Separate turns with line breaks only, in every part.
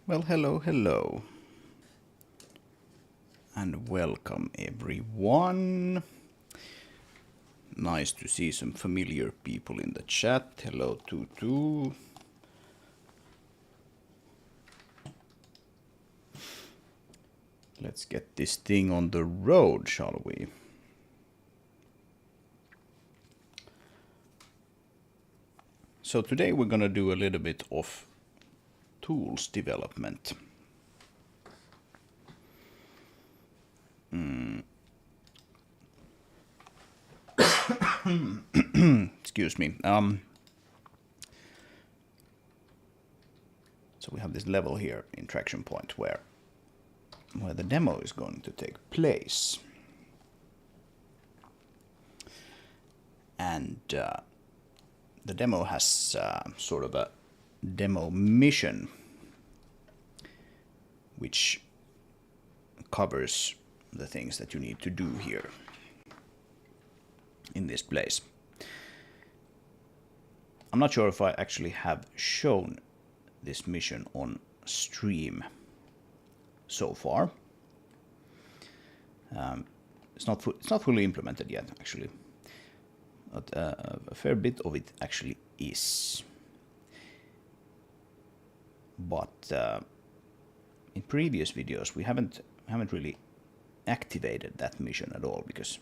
Well, hello, hello. And welcome everyone. Nice to see some familiar people in the chat. Hello, Tutu. Let's get this thing on the road, shall we? So today we're gonna do a little bit of tools development. Excuse me. So we have this level here in Traction Point where the demo is going to take place. And the demo has sort of a demo mission which covers the things that you need to do here in this place. I'm not sure if I actually have shown this mission on stream so far. It's not fully implemented yet, actually. But a fair bit of it actually is. But in previous videos we haven't really activated that mission at all, because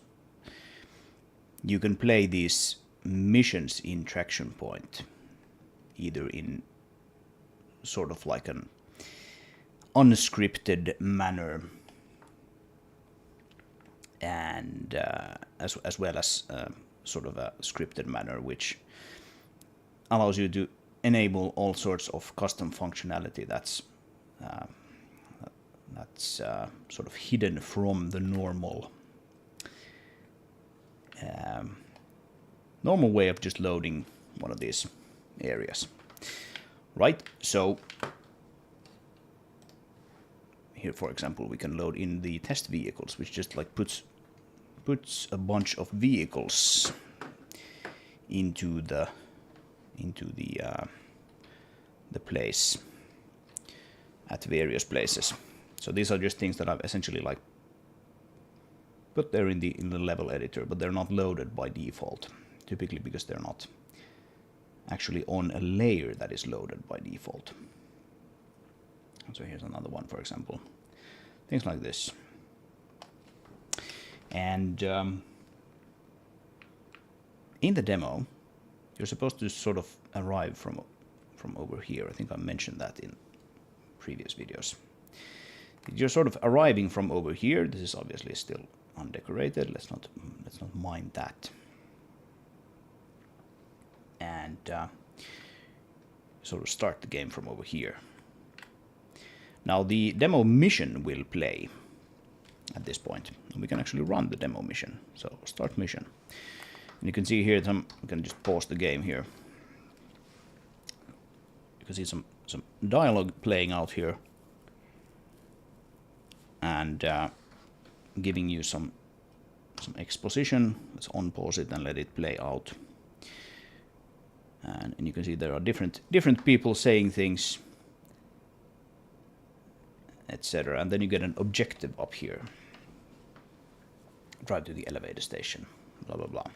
you can play these missions in Traction Point either in sort of like an unscripted manner and as well as sort of a scripted manner, which allows you to enable all sorts of custom functionality that's sort of hidden from the normal way of just loading one of these areas. Right, so here, for example, we can load in the test vehicles, which just like puts a bunch of vehicles into the place at various places. So these are just things that I've essentially like put there in the level editor, but they're not loaded by default, typically because they're not actually on a layer that is loaded by default. So here's another one, for example. Things like this. And in the demo, you're supposed to sort of arrive from over here. I think I mentioned that in previous videos. You're sort of arriving from over here. This is obviously still undecorated. Let's not mind that. And sort of start the game from over here. Now the demo mission will play at this point, and we can actually run the demo mission. So start mission, and you can see here we can just pause the game here. You can see some dialogue playing out here, and giving you some exposition. Let's unpause it and let it play out. And you can see there are different people saying things, etc. And then you get an objective up here. Drive to the elevator station, blah blah blah.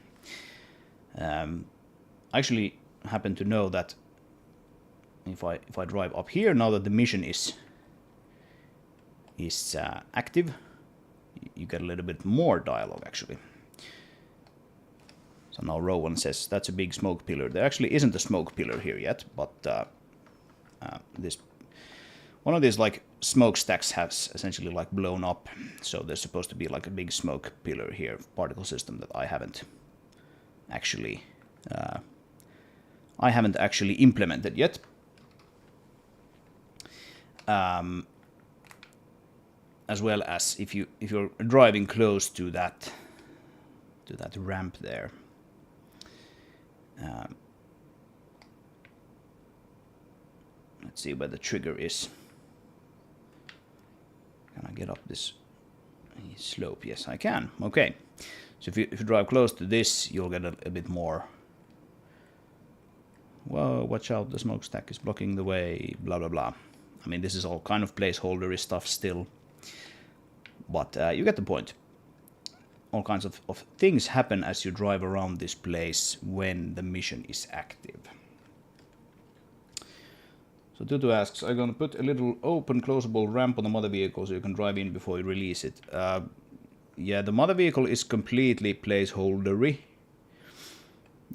I actually happen to know that if I drive up here, now that the mission is active, you get a little bit more dialogue actually. So now Rowan says that's a big smoke pillar. There actually isn't a smoke pillar here yet, but this one of these like smokestacks has essentially like blown up, so there's supposed to be like a big smoke pillar here, particle system that I haven't actually implemented yet. As well as if you're driving close to that ramp there. Let's see where the trigger is. Can I get up this slope? Yes, I can. Okay. So if you drive close to this, you'll get a bit more. Whoa, watch out, the smokestack is blocking the way, blah blah blah. I mean, this is all kind of placeholdery stuff still, but you get the point. All kinds of things happen as you drive around this place when the mission is active. So Tutu asks, I'm gonna put a little open closable ramp on the mother vehicle so you can drive in before you release it. Yeah, the mother vehicle is completely placeholdery.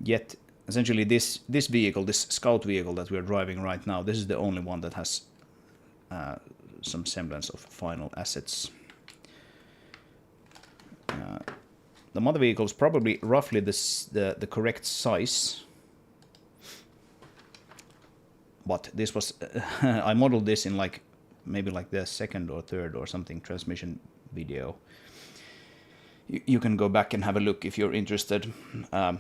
Yet, essentially this vehicle, this scout vehicle that we're driving right now, this is the only one that has some semblance of final assets. The mother vehicle is probably roughly the correct size. But this was... I modeled this in like maybe like the second or third or something transmission video. You can go back and have a look if you're interested. And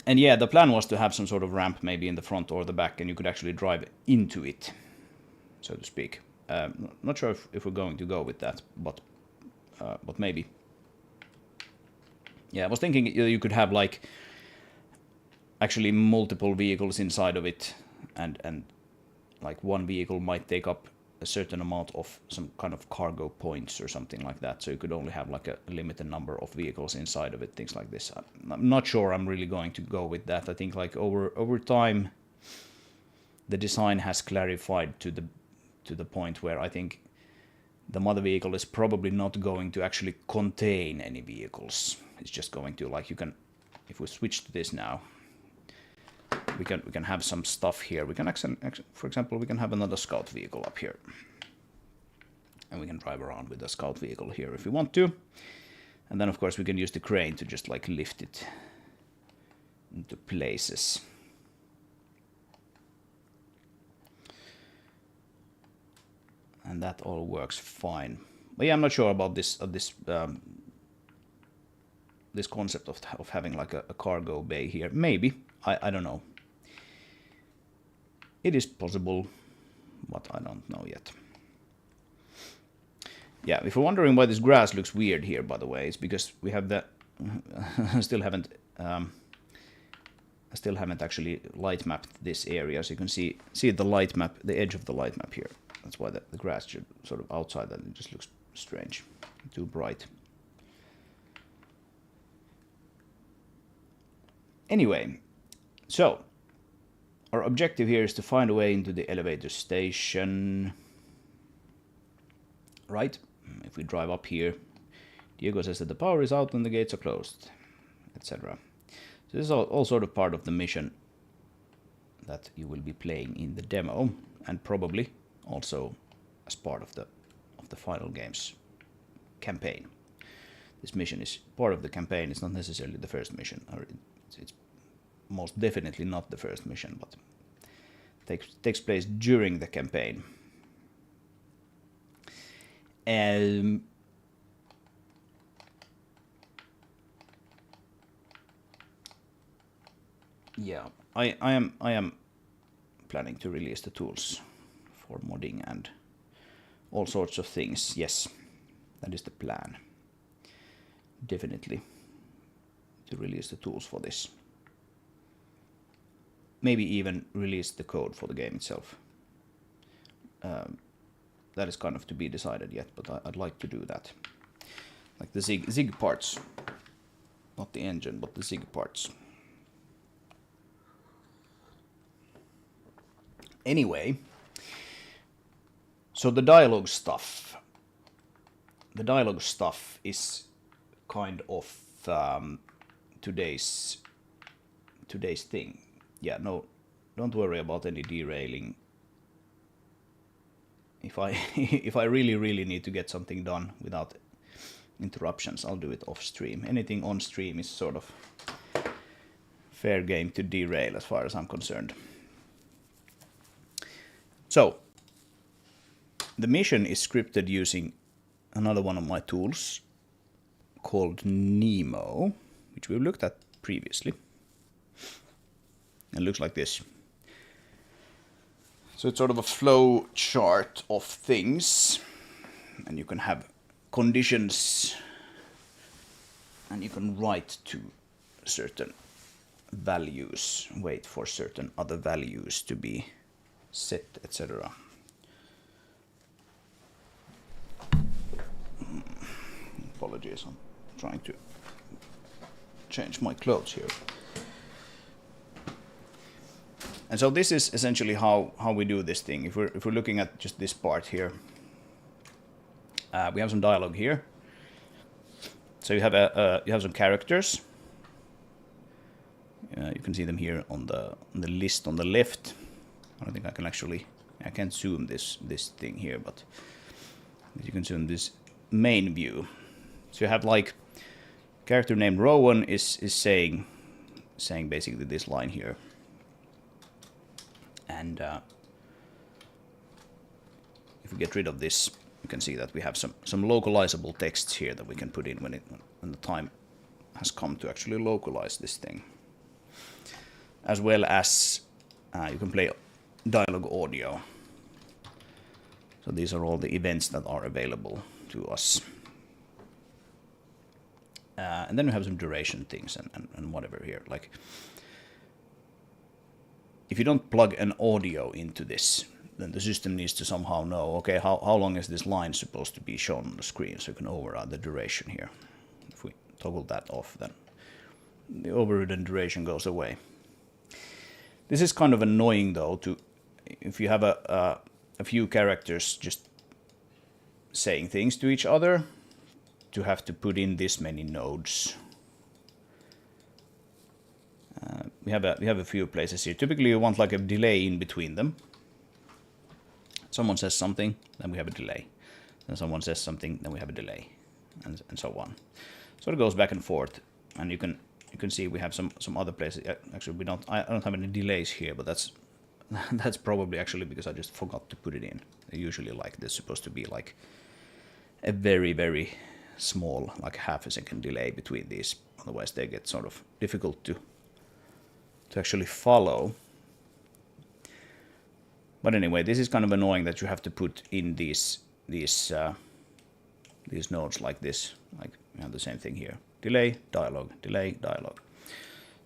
yeah, the plan was to have some sort of ramp maybe in the front or the back, and you could actually drive into it, so to speak. Not sure if we're going to go with that, but maybe. Yeah, I was thinking you could have like actually multiple vehicles inside of it, and like one vehicle might take up a certain amount of some kind of cargo points or something like that, so you could only have like a limited number of vehicles inside of it, things like this. I'm not sure I'm really going to go with that. I think like over time the design has clarified to the point where I think the mother vehicle is probably not going to actually contain any vehicles. It's just going to, like, you can, if we switch to this now, we can have some stuff here. We can actually, for example, we can have another scout vehicle up here, and we can drive around with the scout vehicle here if we want to. And then of course we can use the crane to just like lift it into places. And that all works fine. But yeah, I'm not sure about this this concept of having like a cargo bay here. Maybe, I don't know. It is possible, but I don't know yet. Yeah, if you're wondering why this grass looks weird here, by the way, it's because we have the I still haven't actually light mapped this area, so you can see the light map, the edge of the light map here. That's why the grass should sort of outside that, it just looks strange, too bright. Anyway, so our objective here is to find a way into the elevator station. Right? If we drive up here, Diego says that the power is out and the gates are closed, etc. So this is all sort of part of the mission that you will be playing in the demo, and probably also as part of the final game's campaign. This mission is part of the campaign. It's not necessarily the first mission, or it's most definitely not the first mission, but takes place during the campaign. Yeah, I am planning to release the tools for modding and all sorts of things. Yes, that is the plan. Definitely to release the tools for this. Maybe even release the code for the game itself. That is kind of to be decided yet, but I'd like to do that. Like the Zig parts. Not the engine, but the Zig parts. Anyway, so the dialogue stuff. The dialogue stuff is kind of today's thing. Yeah, no, don't worry about any derailing. If I really need to get something done without interruptions, I'll do it off stream. Anything on stream is sort of fair game to derail as far as I'm concerned. So, the mission is scripted using another one of my tools called Nemo, which we've looked at previously. It looks like this. So it's sort of a flow chart of things, and you can have conditions, and you can write to certain values, wait for certain other values to be set, etc. Apologies, I'm trying to change my clothes here. And so this is essentially how we do this thing. If we're looking at just this part here, we have some dialogue here. So you have some characters. You can see them here on the list on the left. I don't think I can actually. I can't zoom this thing here, but you can zoom this main view. So you have like character named Rowan is saying basically this line here. And if we get rid of this, you can see that we have some localizable texts here that we can put in when the time has come to actually localize this thing. As well as you can play dialogue audio. So these are all the events that are available to us. And then we have some duration things and whatever here. Like, if you don't plug an audio into this, then the system needs to somehow know, okay, how long is this line supposed to be shown on the screen, so you can override the duration here. If we toggle that off, then the overridden duration goes away. This is kind of annoying though, if you have a few characters just saying things to each other, to have to put in this many nodes. We have a few places here. Typically you want like a delay in between them. Someone says something, then we have a delay. Then someone says something, then we have a delay, and so on. So it goes back and forth, and you can see we have some other places. Actually, I don't have any delays here, but that's probably actually because I just forgot to put it in. Usually, like, there's supposed to be like a very, very small, like half a second delay between these. Otherwise, they get sort of difficult to actually follow. But anyway, this is kind of annoying that you have to put in these nodes like this. Like, you have the same thing here: delay, dialogue, delay, dialogue.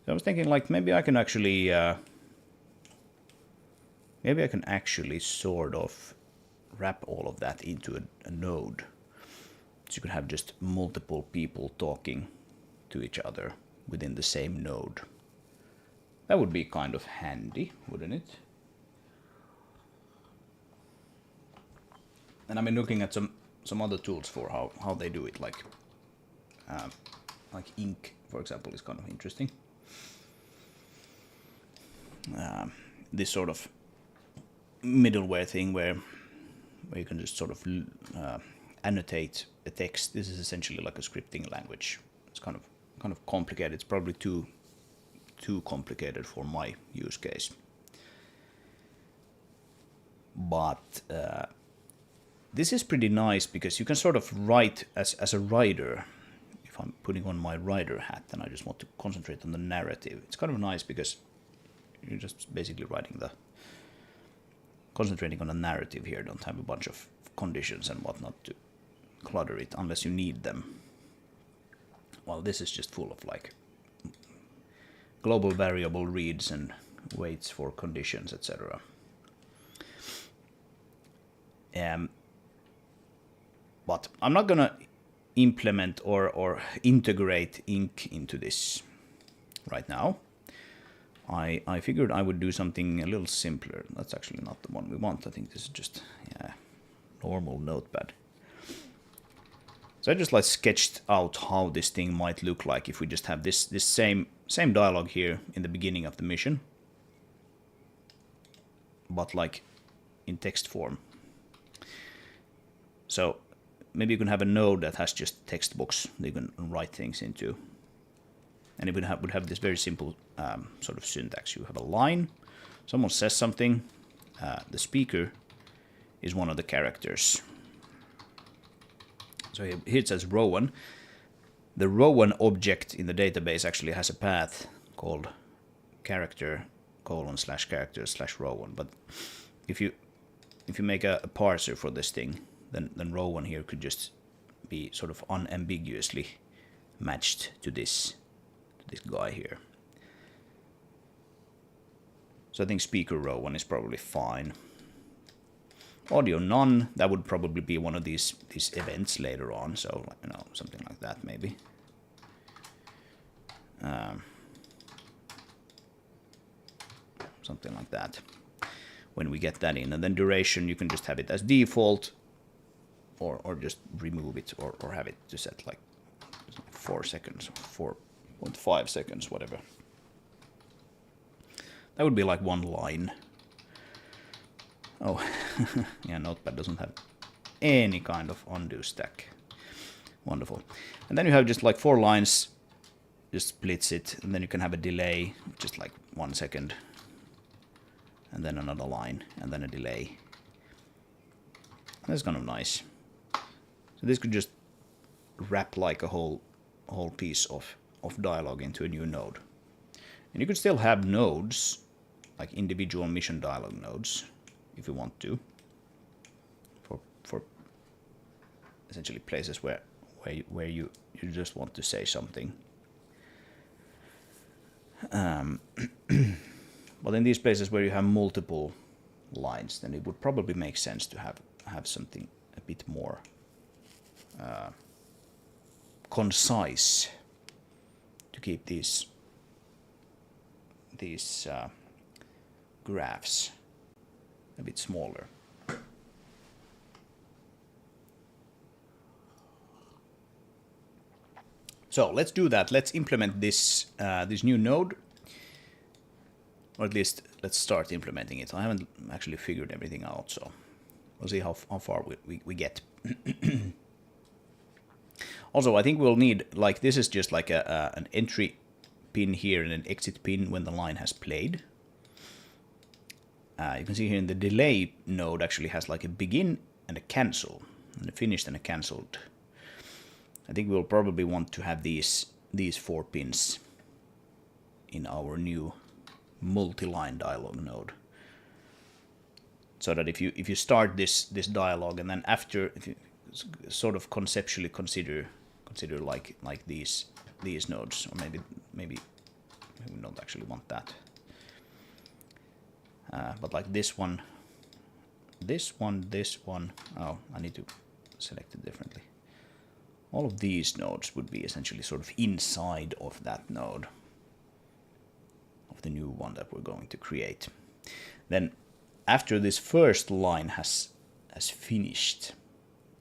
So I was thinking, like, maybe I can actually sort of wrap all of that into a node. So you could have just multiple people talking to each other within the same node. That would be kind of handy, wouldn't it? And I've been looking at some other tools for how they do it, like Ink, for example, is kind of interesting. This sort of middleware thing where you can just sort of annotate a text. This is essentially like a scripting language. It's kind of complicated. It's probably too complicated for my use case. But this is pretty nice because you can sort of write as a writer. If I'm putting on my writer hat and I just want to concentrate on the narrative, it's kind of nice because you're just basically concentrating on the narrative here. Don't have a bunch of conditions and whatnot to clutter it unless you need them. Well, this is just full of like global variable reads and waits for conditions, etc. But I'm not gonna implement or integrate Ink into this right now. I figured I would do something a little simpler. That's actually not the one we want. I think this is just normal Notepad. So I just like sketched out how this thing might look like if we just have this same dialogue here in the beginning of the mission, but like in text form. So maybe you can have a node that has just text box that you can write things into. And it would have this very simple sort of syntax. You have a line, someone says something, the speaker is one of the characters. So here it says Rowan. The Rowan object in the database actually has a path called character:/character/Rowan. But if you make a parser for this thing, then Rowan here could just be sort of unambiguously matched to this guy here. So I think speaker row 1 is probably fine. Audio none, that would probably be one of these events later on, so you know, something like that maybe. Something like that. When we get that in, and then duration, you can just have it as default, or just remove it, or have it to set like 4 seconds, 4.5 seconds, whatever. That would be like one line. Oh, yeah, Notepad doesn't have any kind of undo stack. Wonderful. And then you have just like 4 lines, just splits it, and then you can have a delay, just like 1 second, and then another line, and then a delay. That's kind of nice. So this could just wrap like a whole piece of dialogue into a new node. And you could still have nodes, like individual mission dialogue nodes, if you want to, for essentially places where you just want to say something. But in these places where you have multiple lines, then it would probably make sense to have something a bit more concise, to keep these graphs a bit smaller. So let's do that. Let's implement this new node, or at least let's start implementing it. I haven't actually figured everything out, so we'll see how far we get. Also, I think we'll need, like, this is just like an entry pin here and an exit pin when the line has played. You can see here in the delay node actually has like a begin and a cancel, and a finished and a cancelled. I think we'll probably want to have these 4 pins in our new multi-line dialogue node, so that if you start this dialogue, and then after, if you sort of conceptually consider like these nodes, or maybe we don't actually want that, but like this one. Oh, I need to select it differently. All of these nodes would be essentially sort of inside of that node, of the new one that we're going to create. Then after this first line has finished,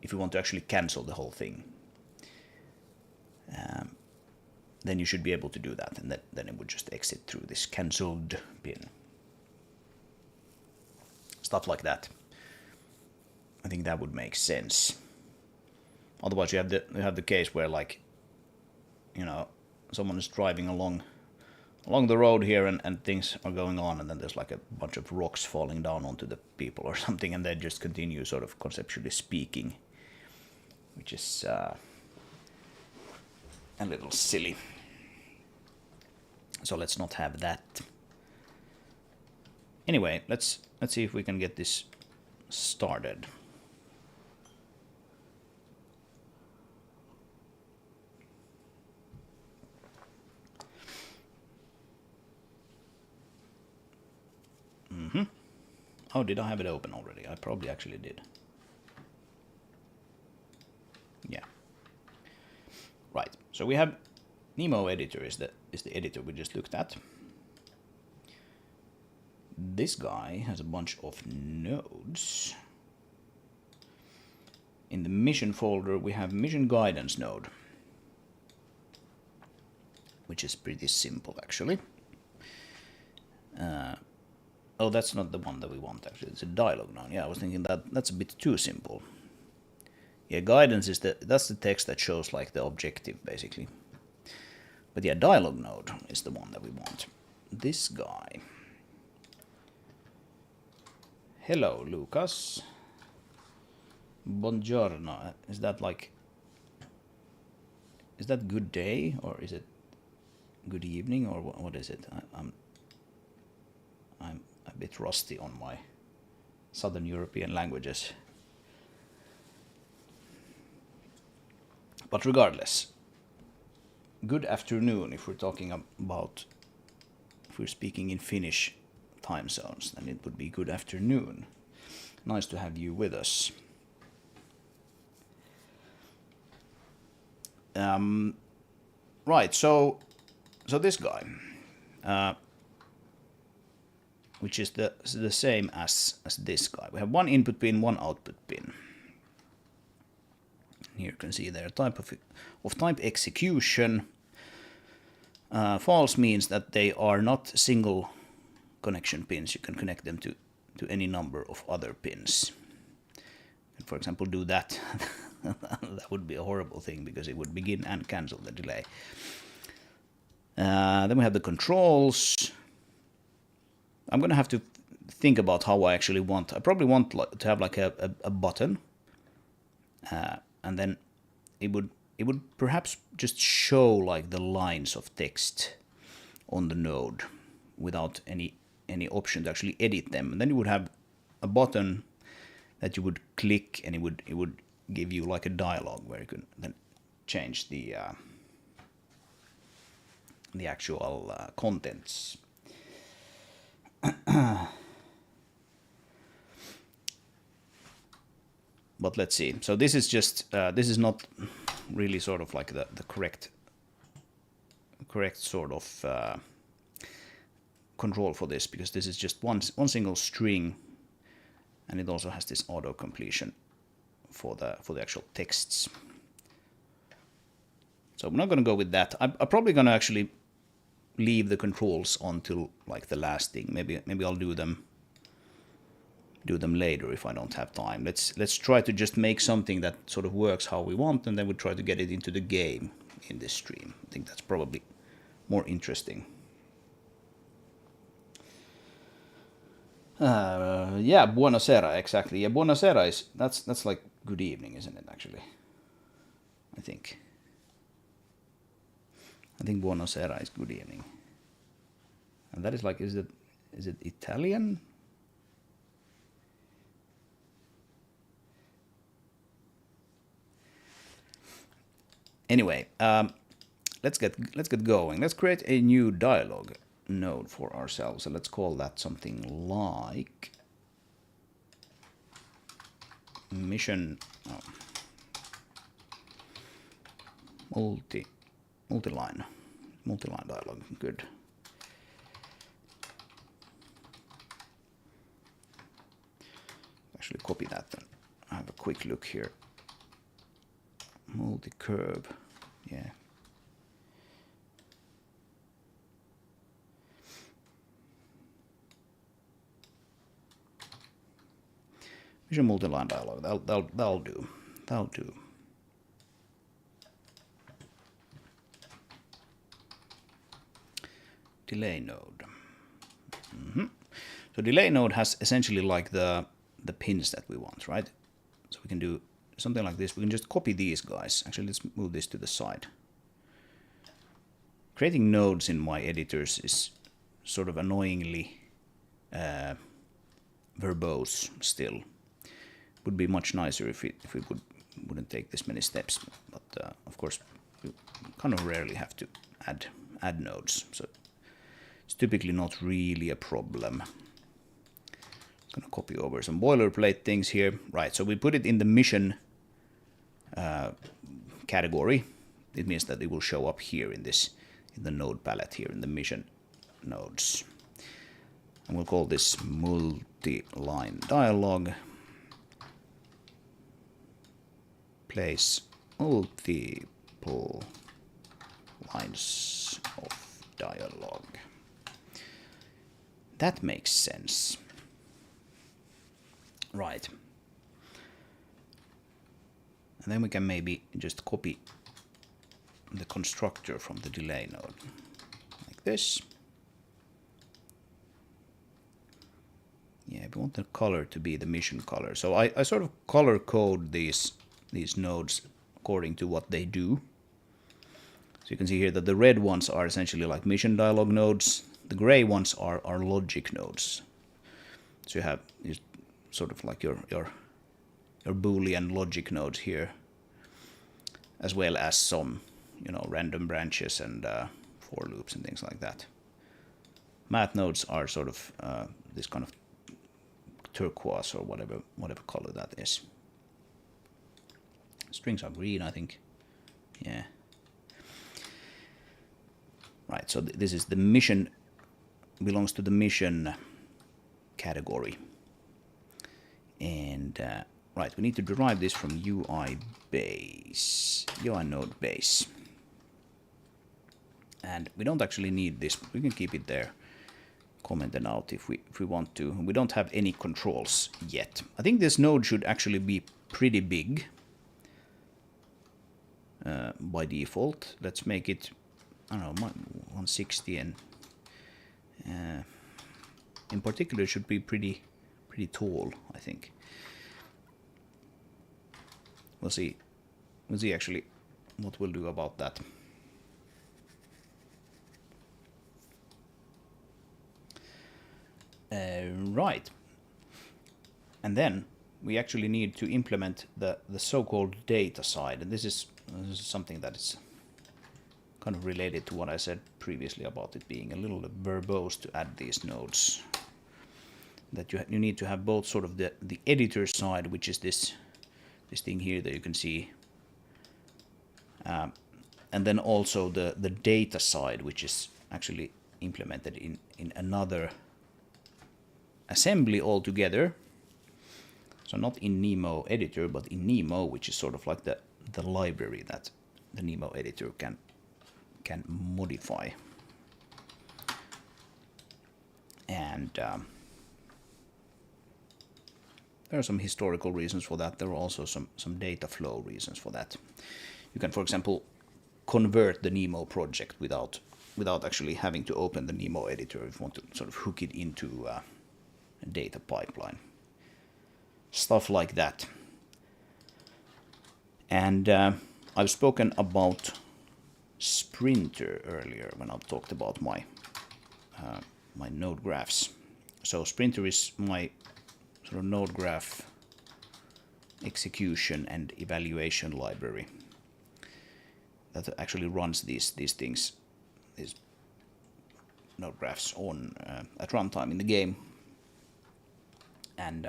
if you want to actually cancel the whole thing, then you should be able to do that, and then it would just exit through this cancelled pin. Stuff like that. I think that would make sense. Otherwise, you have the case where, like, you know, someone is driving along the road here, and things are going on, and then there's like a bunch of rocks falling down onto the people or something, and they just continue sort of conceptually speaking, which is a little silly. So let's not have that. Anyway, let's see if we can get this started. Oh, did I have it open already? I probably actually did. Yeah. Right. So we have Nemo editor is the editor we just looked at. This guy has a bunch of nodes. In the mission folder, we have mission guidance node, which is pretty simple actually. Oh, that's not the one that we want actually. It's a dialogue node. Yeah, I was thinking that's a bit too simple. Yeah, guidance is that's the text that shows like the objective basically. But yeah, dialogue node is the one that we want. This guy. Hello, Lucas. Buongiorno. Is that good day, or is it good evening, or what is it? I'm a bit rusty on my Southern European languages. But regardless, good afternoon if we're talking about, if we're speaking in Finnish time zones, then it would be good afternoon. Nice to have you with us. Right, so this guy, which is the same as this guy. We have one input pin, one output pin. Here you can see their type of type execution. False means that they are not single connection pins. You can connect them to any number of other pins. And for example, do that. That would be a horrible thing because it would begin and cancel the delay. Then we have the controls. I'm going to have to think about how I actually want. I probably want to have like a button. And then it would perhaps just show like the lines of text on the node without any option to actually edit them. And then you would have a button that you would click, and it would give you like a dialog where you can then change the actual contents. But let's see. So this is just this is not really sort of like the correct sort of control for this, because this is just one single string, and it also has this auto completion for the actual texts. So I'm not going to go with that. I'm probably going to actually leave the controls until like the last thing. Maybe I'll do them later if I don't have time. Let's try to just make something that sort of works how we want, and then we'll try to get it into the game in this stream. I think that's probably more interesting. Yeah, buonasera, exactly. Yeah, buonasera is that's like good evening, isn't it? Actually, I think buonasera is good evening, and that is like, is it Italian? Anyway, let's get going. Let's create a new dialog node for ourselves. So let's call that something like mission multi-line dialog. Good. Actually copy that and have a quick look here. Multi-curve, yeah. Mission multi-line dialog. That'll do. That'll do. Delay node. So delay node has essentially like the pins that we want, right? So we can do something like this. We can just copy these guys. Actually, let's move this to the side. Creating nodes in my editors is sort of annoyingly verbose still. Would be much nicer if we wouldn't take this many steps, but of course we kind of rarely have to add nodes, so it's typically not really a problem. I'm gonna copy over some boilerplate things here. Right, so we put it in the mission category. It means that it will show up here in the node palette here in the mission nodes, and we'll call this multi-line dialog. Place multiple lines of dialogue. That makes sense. Right. And then we can maybe just copy the constructor from the delay node, like this. Yeah, we want the color to be the mission color. So I sort of color code these nodes according to what they do. So you can see here that the red ones are essentially like mission dialog nodes. The gray ones are logic nodes. So you have sort of like your Boolean logic nodes here, as well as some, random branches and for loops and things like that. Math nodes are sort of this kind of turquoise or whatever color that is. Strings are green, I think. Yeah. Right, so this is the mission, belongs to the mission category. And right, we need to derive this from UI base, UI node base. And we don't actually need this, we can keep it there, commented out if we want to. We don't have any controls yet. I think this node should actually be pretty big by default. Let's make it, I don't know, 160, and in particular it should be pretty tall, I think. We'll see actually what we'll do about that. Right, and then we actually need to implement the so-called data side, and this is something that is kind of related to what I said previously about it being a little verbose to add these nodes. That you need to have both sort of the editor side, which is this thing here that you can see, and then also the data side, which is actually implemented in another assembly altogether. So not in Nemo editor, but in Nemo, which is sort of like the library that the Nemo editor can modify. And there are some historical reasons for that. There are also some data flow reasons for that. You can, for example, convert the Nemo project without actually having to open the Nemo editor if you want to sort of hook it into a data pipeline. Stuff like that. And I've spoken about Sprinter earlier when I've talked about my node graphs. So Sprinter is my sort of node graph execution and evaluation library that actually runs these things, these node graphs on at runtime in the game. And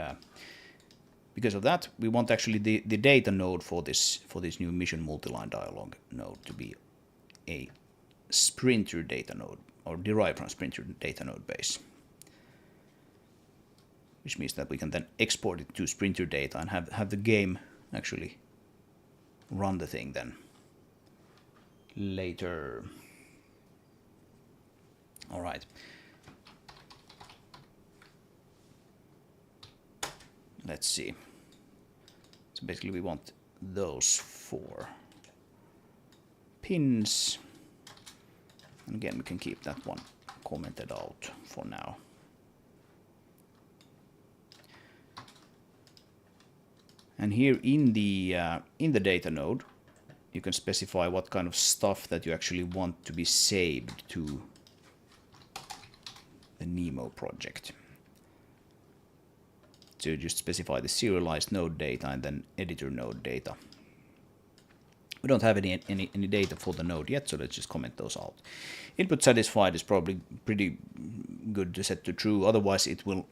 because of that, we want actually the data node for this new mission multiline dialog node to be a Sprinter data node, or derived from Sprinter data node base. Which means that we can then export it to Sprinter data and have the game actually run the thing then later. All right. Let's see. So basically we want those 4 pins. And again, we can keep that one commented out for now. And here in the data node, you can specify what kind of stuff that you actually want to be saved to the Nemo project. So you just specify the serialized node data and then editor node data. We don't have any data for the node yet, so let's just comment those out. Input satisfied is probably pretty good to set to true. Otherwise, it will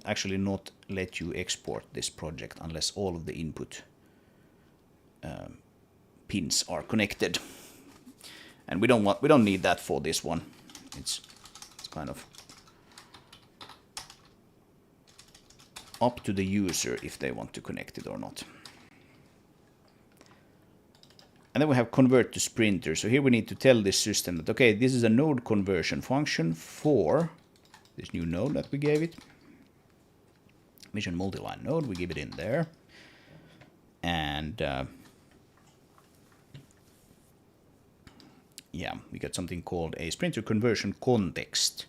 actually not let you export this project unless all of the input pins are connected. And we don't need that for this one. It's kind of up to the user if they want to connect it or not. And then we have convert to Sprinter. So here we need to tell this system that, okay, this is a node conversion function for this new node that we gave it. Mission multiline node, we give it in there. And yeah, we got something called a Sprinter conversion context.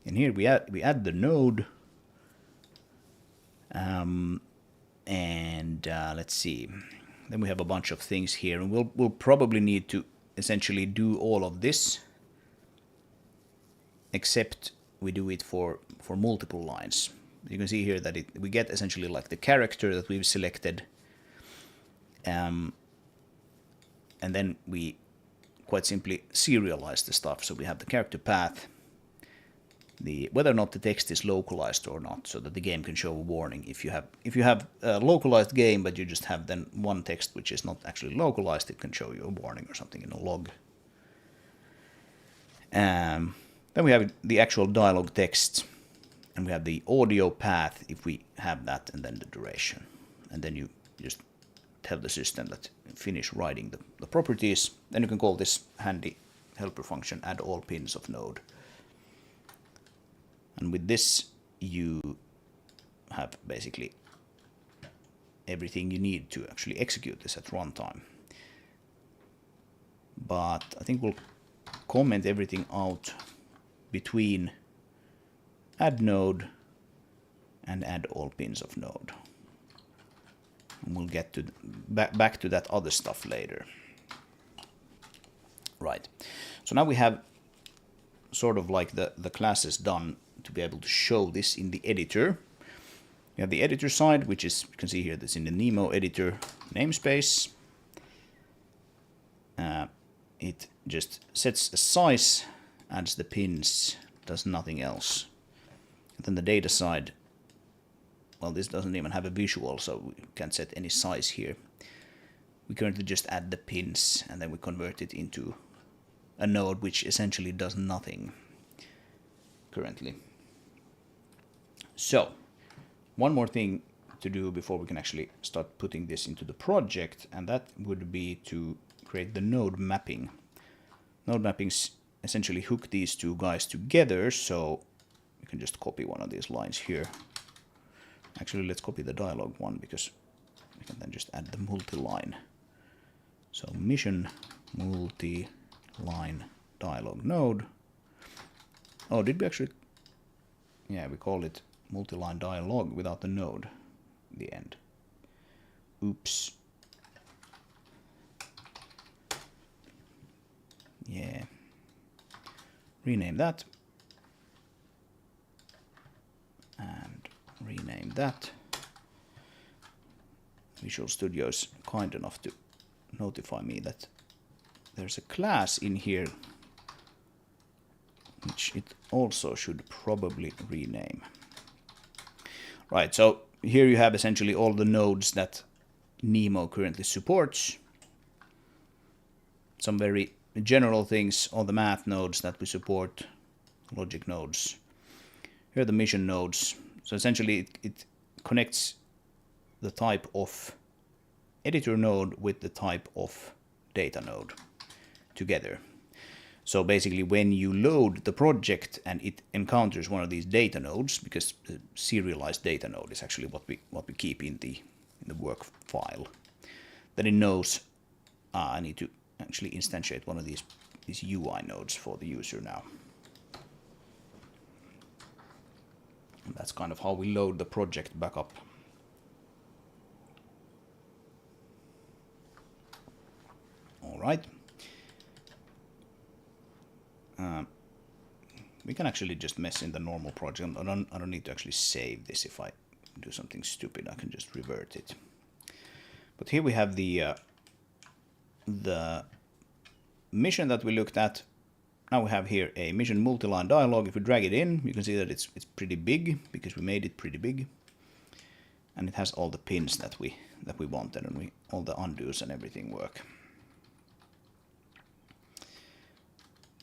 And here we add the node. Let's see. Then we have a bunch of things here, and we'll probably need to essentially do all of this, except we do it for multiple lines. You can see here that we get essentially like the character that we've selected, and then we quite simply serialize the stuff. So we have the character path, whether or not the text is localized or not, so that the game can show a warning. If you have a localized game, but you just have then one text which is not actually localized, it can show you a warning or something in a log. Then we have the actual dialogue text, and we have the audio path if we have that, and then the duration. And then you just tell the system that finish writing the properties. Then you can call this handy helper function add all pins of node. And with this, you have basically everything you need to actually execute this at runtime. But I think we'll comment everything out between add node and add all pins of node. And we'll get to back to that other stuff later. Right. So now we have sort of like the classes done to be able to show this in the editor. We have the editor side, which is, you can see here, this in the Nemo editor namespace. It just sets a size, adds the pins, does nothing else. And then the data side, well, this doesn't even have a visual, so we can't set any size here. We currently just add the pins, and then we convert it into a node which essentially does nothing currently. So, one more thing to do before we can actually start putting this into the project, and that would be to create the node mapping. Node mappings essentially hook these two guys together, so you can just copy one of these lines here. Actually, let's copy the dialog one, because we can then just add the multi-line. So mission multi-line dialog node. Oh, did we actually? Yeah, we called it multi-line dialog without the node in the end. Oops. Yeah. Rename that. And rename that. Visual Studio is kind enough to notify me that there's a class in here which it also should probably rename. Right, so here you have essentially all the nodes that Nemo currently supports. Some very general things, all the math nodes that we support, logic nodes. Here are the mission nodes. So essentially it connects the type of editor node with the type of data node together. So basically when you load the project and it encounters one of these data nodes, because the serialized data node is actually what we keep in the work file, then it knows I need to actually instantiate one of these UI nodes for the user now. And that's kind of how we load the project back up. All right. We can actually just mess in the normal project. I don't need to actually save this. If I do something stupid, I can just revert it. But here we have the mission that we looked at. Now we have here a mission multi-line dialog. If we drag it in, you can see that it's pretty big, because we made it pretty big, and it has all the pins that we wanted, and all the undos and everything work.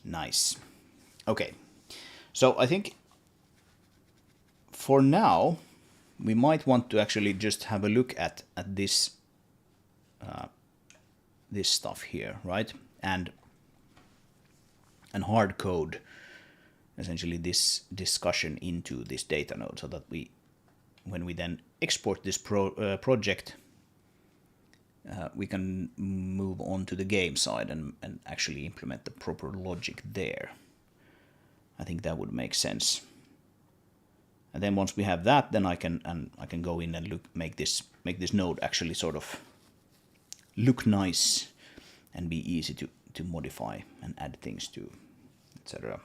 Nice. Okay, so I think for now we might want to actually just have a look at this this stuff here, right? And hard code essentially this discussion into this data node, so that when we then export this project, we can move on to the game side and actually implement the proper logic there. I think that would make sense. And then once we have that, then I can go in and make this node actually sort of look nice and be easy to modify and add things to, etc.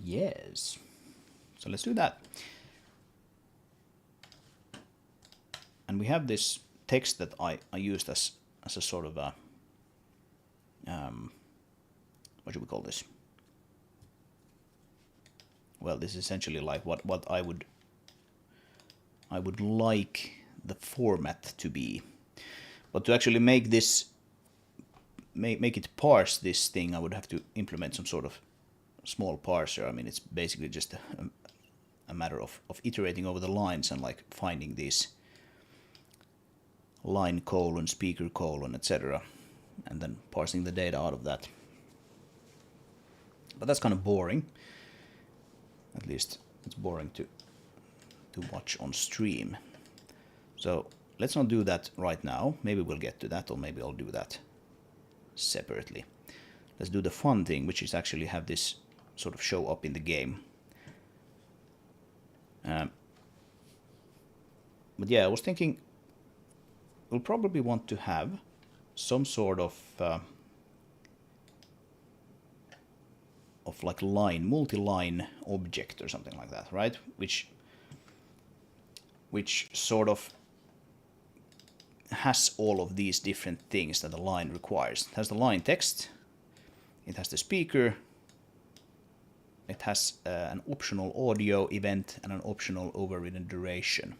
Yes. So let's do that. And we have this text that I used as a sort of a what should we call this? Well, this is essentially like what I would like the format to be. But to actually make this, make it parse this thing, I would have to implement some sort of small parser. I mean, it's basically just a matter of iterating over the lines and like finding these line colon, speaker colon, etc. and then parsing the data out of that. But that's kind of boring. At least it's boring to watch on stream. So let's not do that right now. Maybe we'll get to that, or maybe I'll do that separately. Let's do the fun thing, which is actually have this sort of show up in the game. But yeah, I was thinking we'll probably want to have some sort of like multi-line object or something like that, right? Which sort of has all of these different things that a line requires. It has the line text, it has the speaker, it has an optional audio event and an optional overridden duration.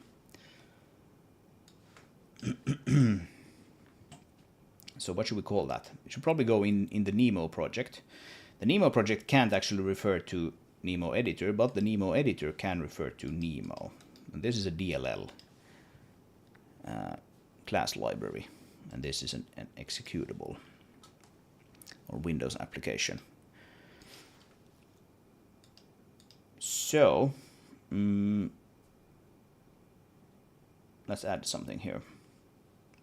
So what should we call that? It should probably go in the Nemo project. The Nemo project can't actually refer to Nemo editor, but the Nemo editor can refer to Nemo. And this is a DLL class library, and this is an executable or Windows application. So let's add something here.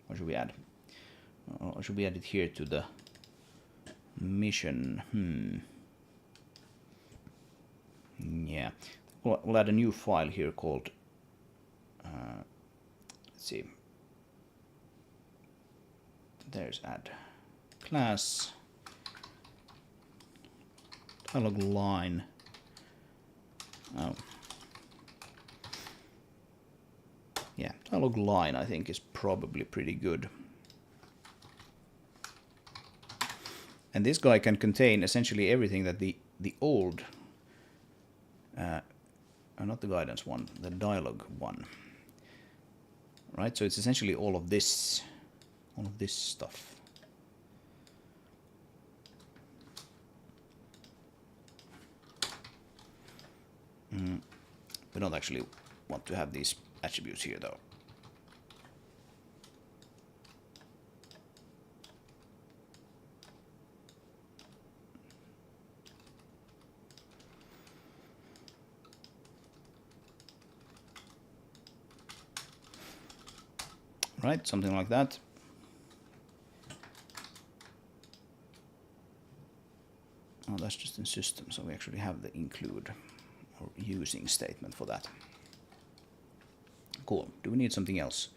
What should we add? Or should we add it here to the mission? Yeah, we'll add a new file here called let's see, there's add class dialog line. Oh yeah, dialog line I think is probably pretty good. And this guy can contain essentially everything that the old, not the guidance one, the dialogue one, right? So it's essentially all of this stuff. We don't actually want to have these attributes here though. Right, something like that. Oh, that's just in system, so we actually have the include or using statement for that. Cool. Do we need something else?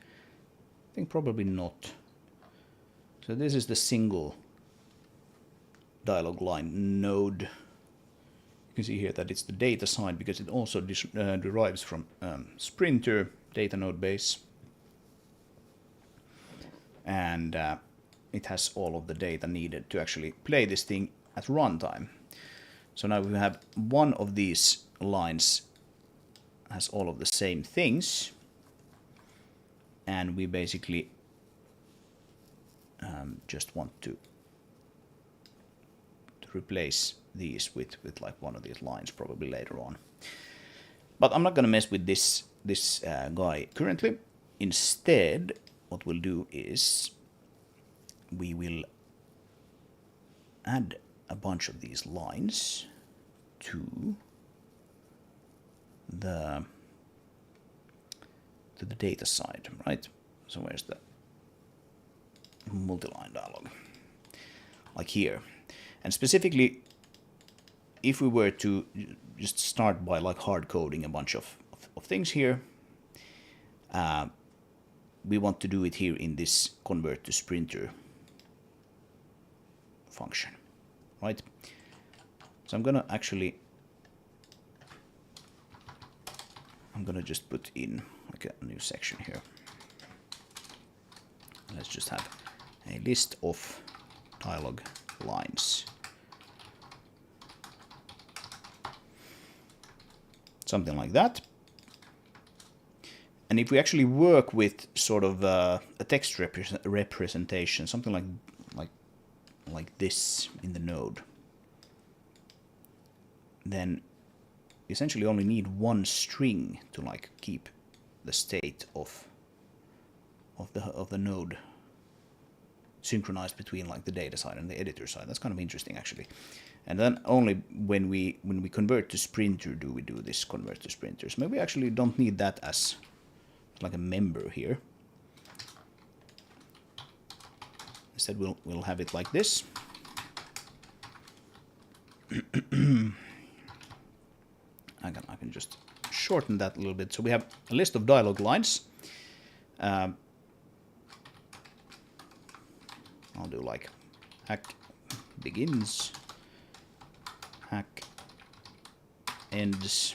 I think probably not. So this is the single dialog line node. You can see here that it's the data side because it also derives from Sprinter data node base. And it has all of the data needed to actually play this thing at runtime. So now we have one of these lines has all of the same things, and we basically just want to replace these with like one of these lines probably later on. But I'm not going to mess with this guy currently. Instead, what we'll do is we will add a bunch of these lines to the data side, right? So where's the multi-line dialog? Like here. And specifically, if we were to just start by like hard coding a bunch of things here, we want to do it here in this convert to Sprinter function, right? So I'm gonna just put in like a new section here. Let's just have a list of dialog lines. something like that. And if we actually work with sort of a text representation, something like this in the node, then essentially only need one string to like keep the state of the node synchronized between like the data side and the editor side. That's kind of interesting actually. And then only when we convert to Sprinter do we do this convert to Sprinter. So maybe we actually don't need that as like a member here. Instead we'll have it like this. I can just shorten that a little bit. So we have a list of dialogue lines. I'll do like hack begins, hack ends,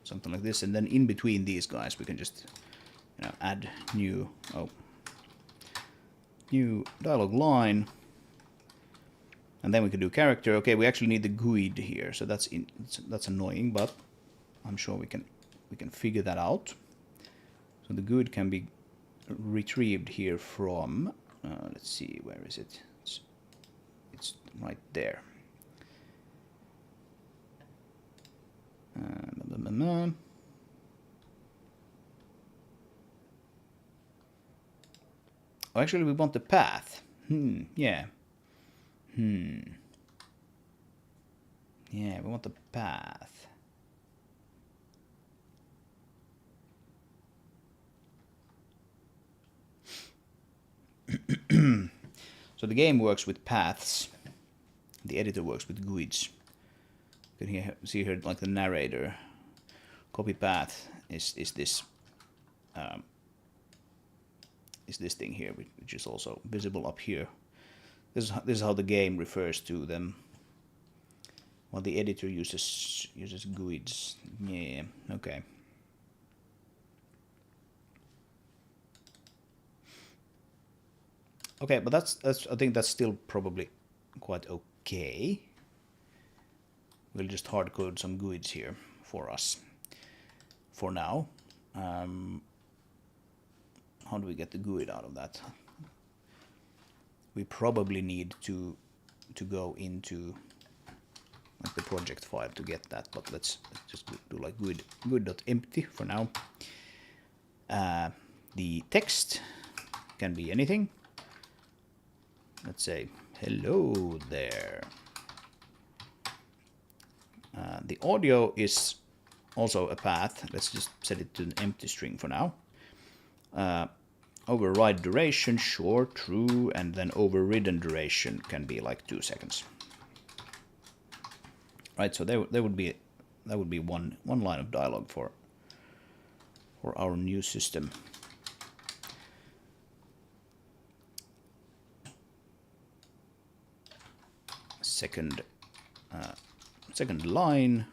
something like this, and then in between these guys we can just add new dialogue line. And then we can do character. Okay, we actually need the GUID here, so that's annoying, but I'm sure we can figure that out. So the GUID can be retrieved here from. Let's see, where is it? It's right there. Oh, actually, we want the path. Yeah. Yeah, we want the path. So the game works with paths. The editor works with GUIDs. You can see here like the narrator. Copy path is this thing here, which is also visible up here. This is how the game refers to them. While the editor uses GUIDs. Yeah, okay. Okay, but that's I think that's still probably quite okay. We'll just hard code some GUIDs here for us for now. How do we get the GUID out of that? We probably need to go into like the project file to get that, but let's just do like GUID.empty for now. The text can be anything. Let's say hello there. The audio is also a path. Let's just set it to an empty string for now. Override duration, sure, true, and then overridden duration can be like 2 seconds. Right, so that would be one line of dialogue for our new system. Second line,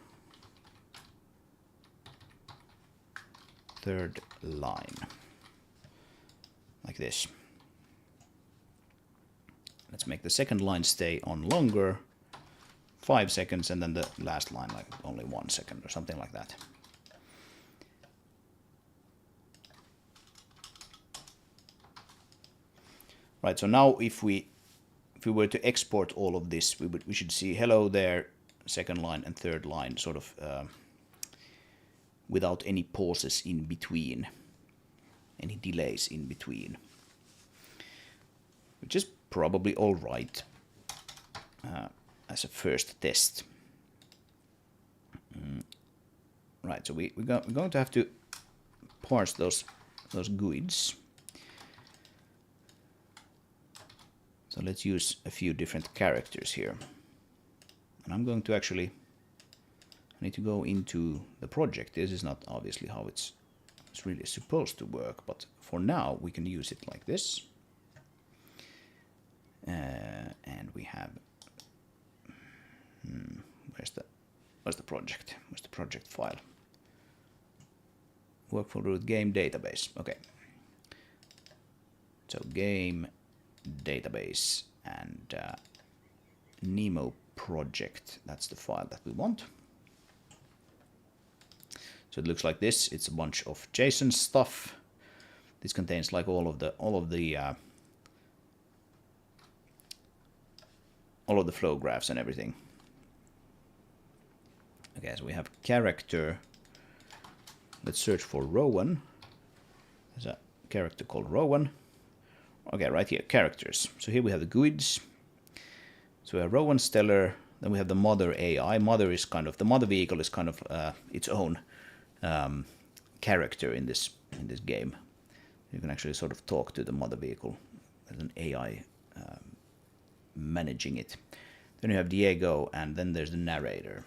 third line. Like this. Let's make the second line stay on longer, 5 seconds, and then the last line like only 1 second or something like that. Right, so now if we were to export all of this, we should see hello there, second line and third line sort of without any pauses in between. Any delays in between, which is probably all right as a first test. Right, so we're going to have to parse those GUIDs. So let's use a few different characters here, and I'm going to I need to go into the project. This is not obviously how it's really supposed to work, but for now we can use it like this. And we have where's the project? Where's the project file? Workflow root game database. Okay. So game database and Nemo project. That's the file that we want. So it looks like this. It's a bunch of JSON stuff. This contains like all of the flow graphs and everything. Okay, so we have character. Let's search for Rowan. There's a character called Rowan. Okay, right here, characters. So here we have the GUIDs. So we have Rowan, Stellar. Then we have the mother AI. Mother is kind of, the mother vehicle is kind of its own character in this game. You can actually sort of talk to the mother vehicle. There's an AI managing it. Then you have Diego, and then there's the narrator.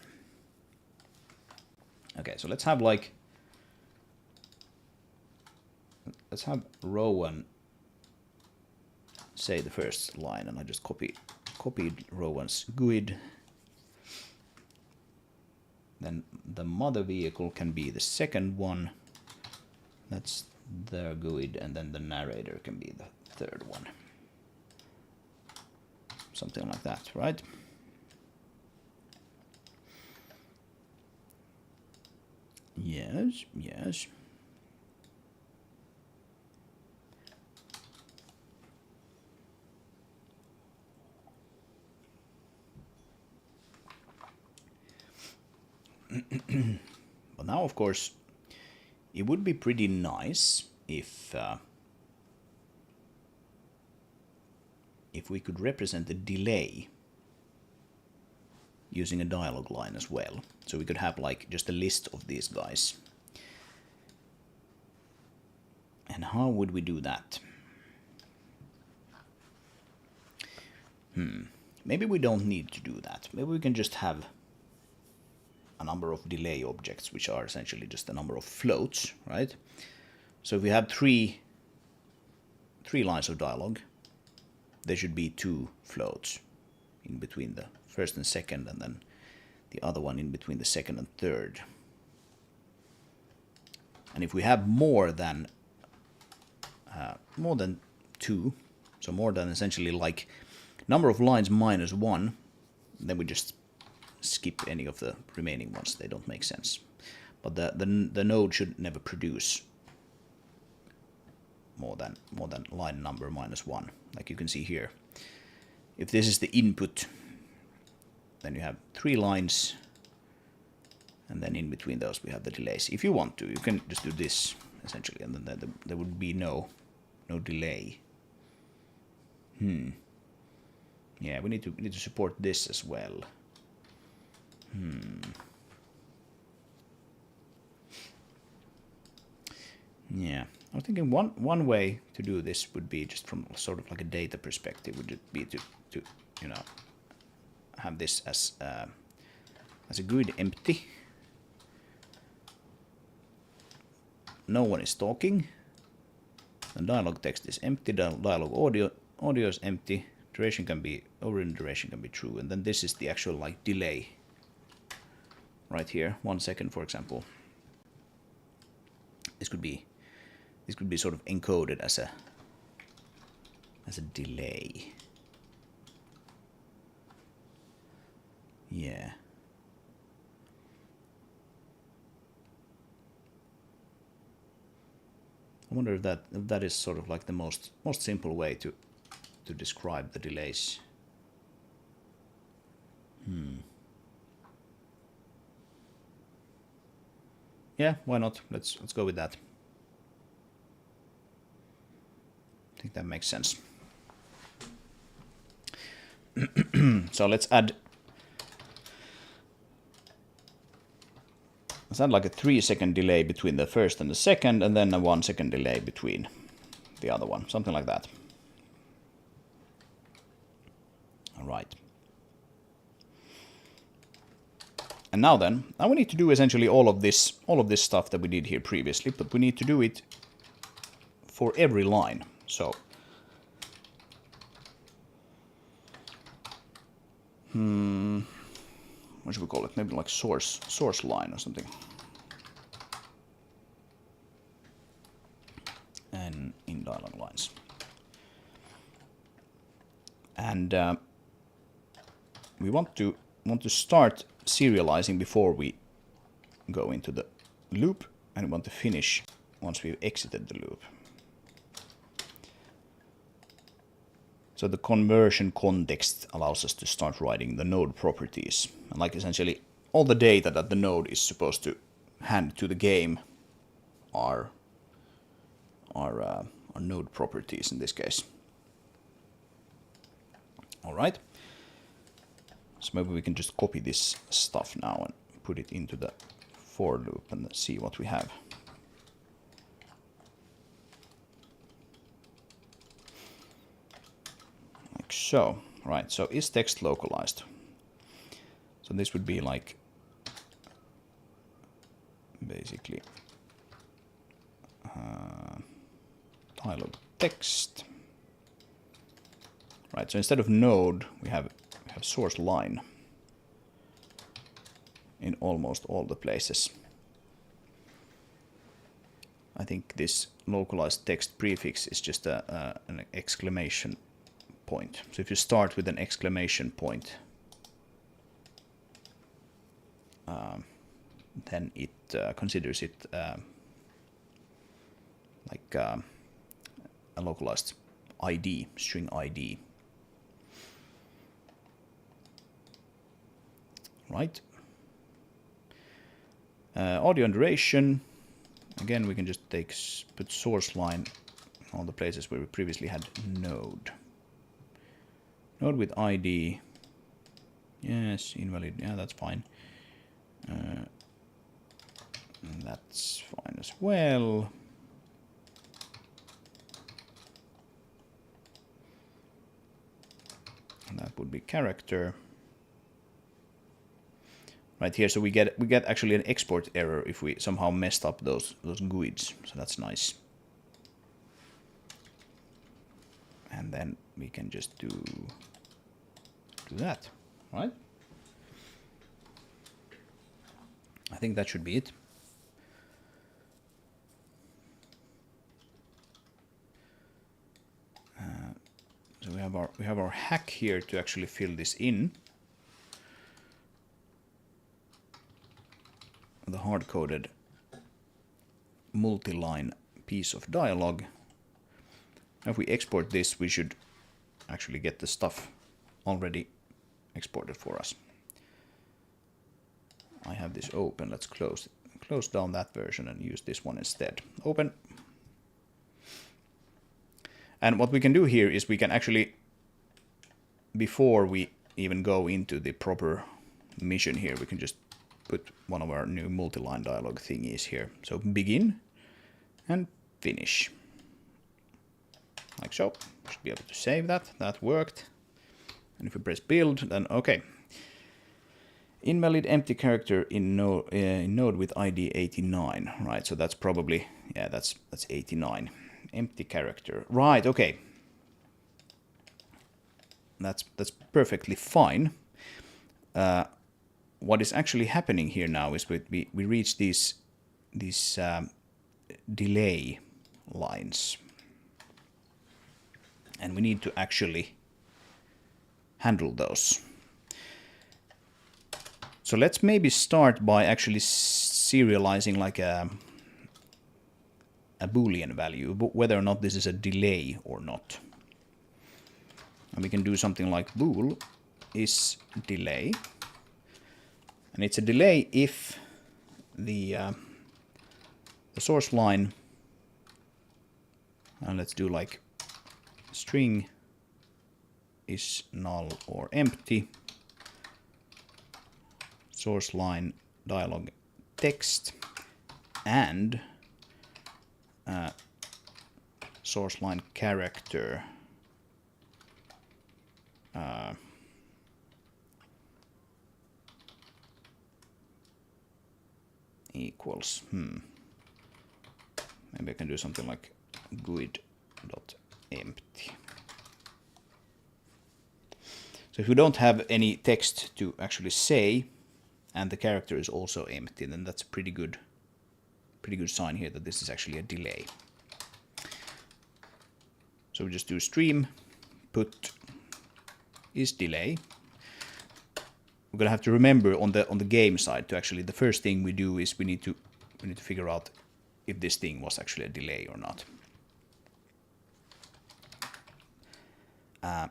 Okay, so let's have Rowan say the first line, and I just copied Rowan's GUID. Then the mother vehicle can be the second one. That's their GUID, and then the narrator can be the third one. Something like that, right? Yes, yes. But now, of course, it would be pretty nice if we could represent the delay using a dialogue line as well. So we could have like just a list of these guys. And how would we do that? Maybe we don't need to do that. Maybe we can just have a number of delay objects, which are essentially just a number of floats, right? So if we have three lines of dialogue, there should be 2 floats in between the first and second, and then the other one in between the second and third. And if we have more than 2, so more than essentially like number of lines minus 1, then we just skip any of the remaining ones. They don't make sense. But the node should never produce more than line number minus 1, like you can see here. If this is the input, then you have 3 lines, and then in between those we have the delays. If you want to, you can just do this essentially, and then there would be no delay. Yeah, we need to support this as well. Yeah, I was thinking one way to do this would be just from sort of like a data perspective, would it be to you know, have this as a GUID empty. No one is talking. The dialogue text is empty. The dialogue audio is empty. Duration can be overridden. Duration can be true, and then this is the actual like delay. Right here, 1 second, for example. This could be sort of encoded as a delay. Yeah. I wonder if that is sort of like the most simple way to describe the delays. Yeah, why not? Let's go with that. I think that makes sense. So let's add like a 3-second delay between the first and the second, and then a 1-second delay between the other one, something like that. All right. And now we need to do essentially all of this stuff that we did here previously, but we need to do it for every line. So what should we call it? Maybe like source line or something. And in dialog lines. And we want to start serializing before we go into the loop, and we want to finish once we've exited the loop. So the conversion context allows us to start writing the node properties. And like essentially all the data that the node is supposed to hand to the game are node properties in this case. All right. So maybe we can just copy this stuff now and put it into the for loop and see what we have. Like so. Right, so is text localized? So this would be like basically dialog text. Right, so instead of node, we have source line in almost all the places. I think this localized text prefix is just an exclamation point. So if you start with an exclamation point, then it considers it like a localized ID, string ID. Right. Audio and duration. Again, we can just put source line in all the places where we previously had node. Node with ID. Yes, invalid. Yeah, that's fine. That's fine as well. And that would be character. Right here, so we get actually an export error if we somehow messed up those GUIDs. So that's nice. And then we can just do that, right? I think that should be it. So we have our hack here to actually fill this in. The hard-coded multi-line piece of dialogue. If we export this, we should actually get the stuff already exported for us. I have this open. Let's close down that version and use this one instead. Open. And what we can do here is we can actually, before we even go into the proper mission here, we can just put one of our new multi-line dialogue thingies here. So begin and finish. Like so. Should be able to save that. That worked. And if we press build, then okay. Invalid empty character in node with ID 89. Right, so that's probably, yeah, that's 89. Empty character. Right, okay. That's perfectly fine. What is actually happening here now is we reach these delay lines. And we need to actually handle those. So let's maybe start by actually serializing like a Boolean value, whether or not this is a delay or not. And we can do something like bool is delay. And it's a delay if the source line, and let's do like string is null or empty, source line dialog text, and source line character equals maybe I can do something like GUID.empty. So if you don't have any text to actually say and the character is also empty, then that's a pretty good sign here that this is actually a delay. So we just do stream put is delay. We're gonna have to remember on the game side to actually, the first thing we do is we need to we need to figure out if this thing was actually a delay or not.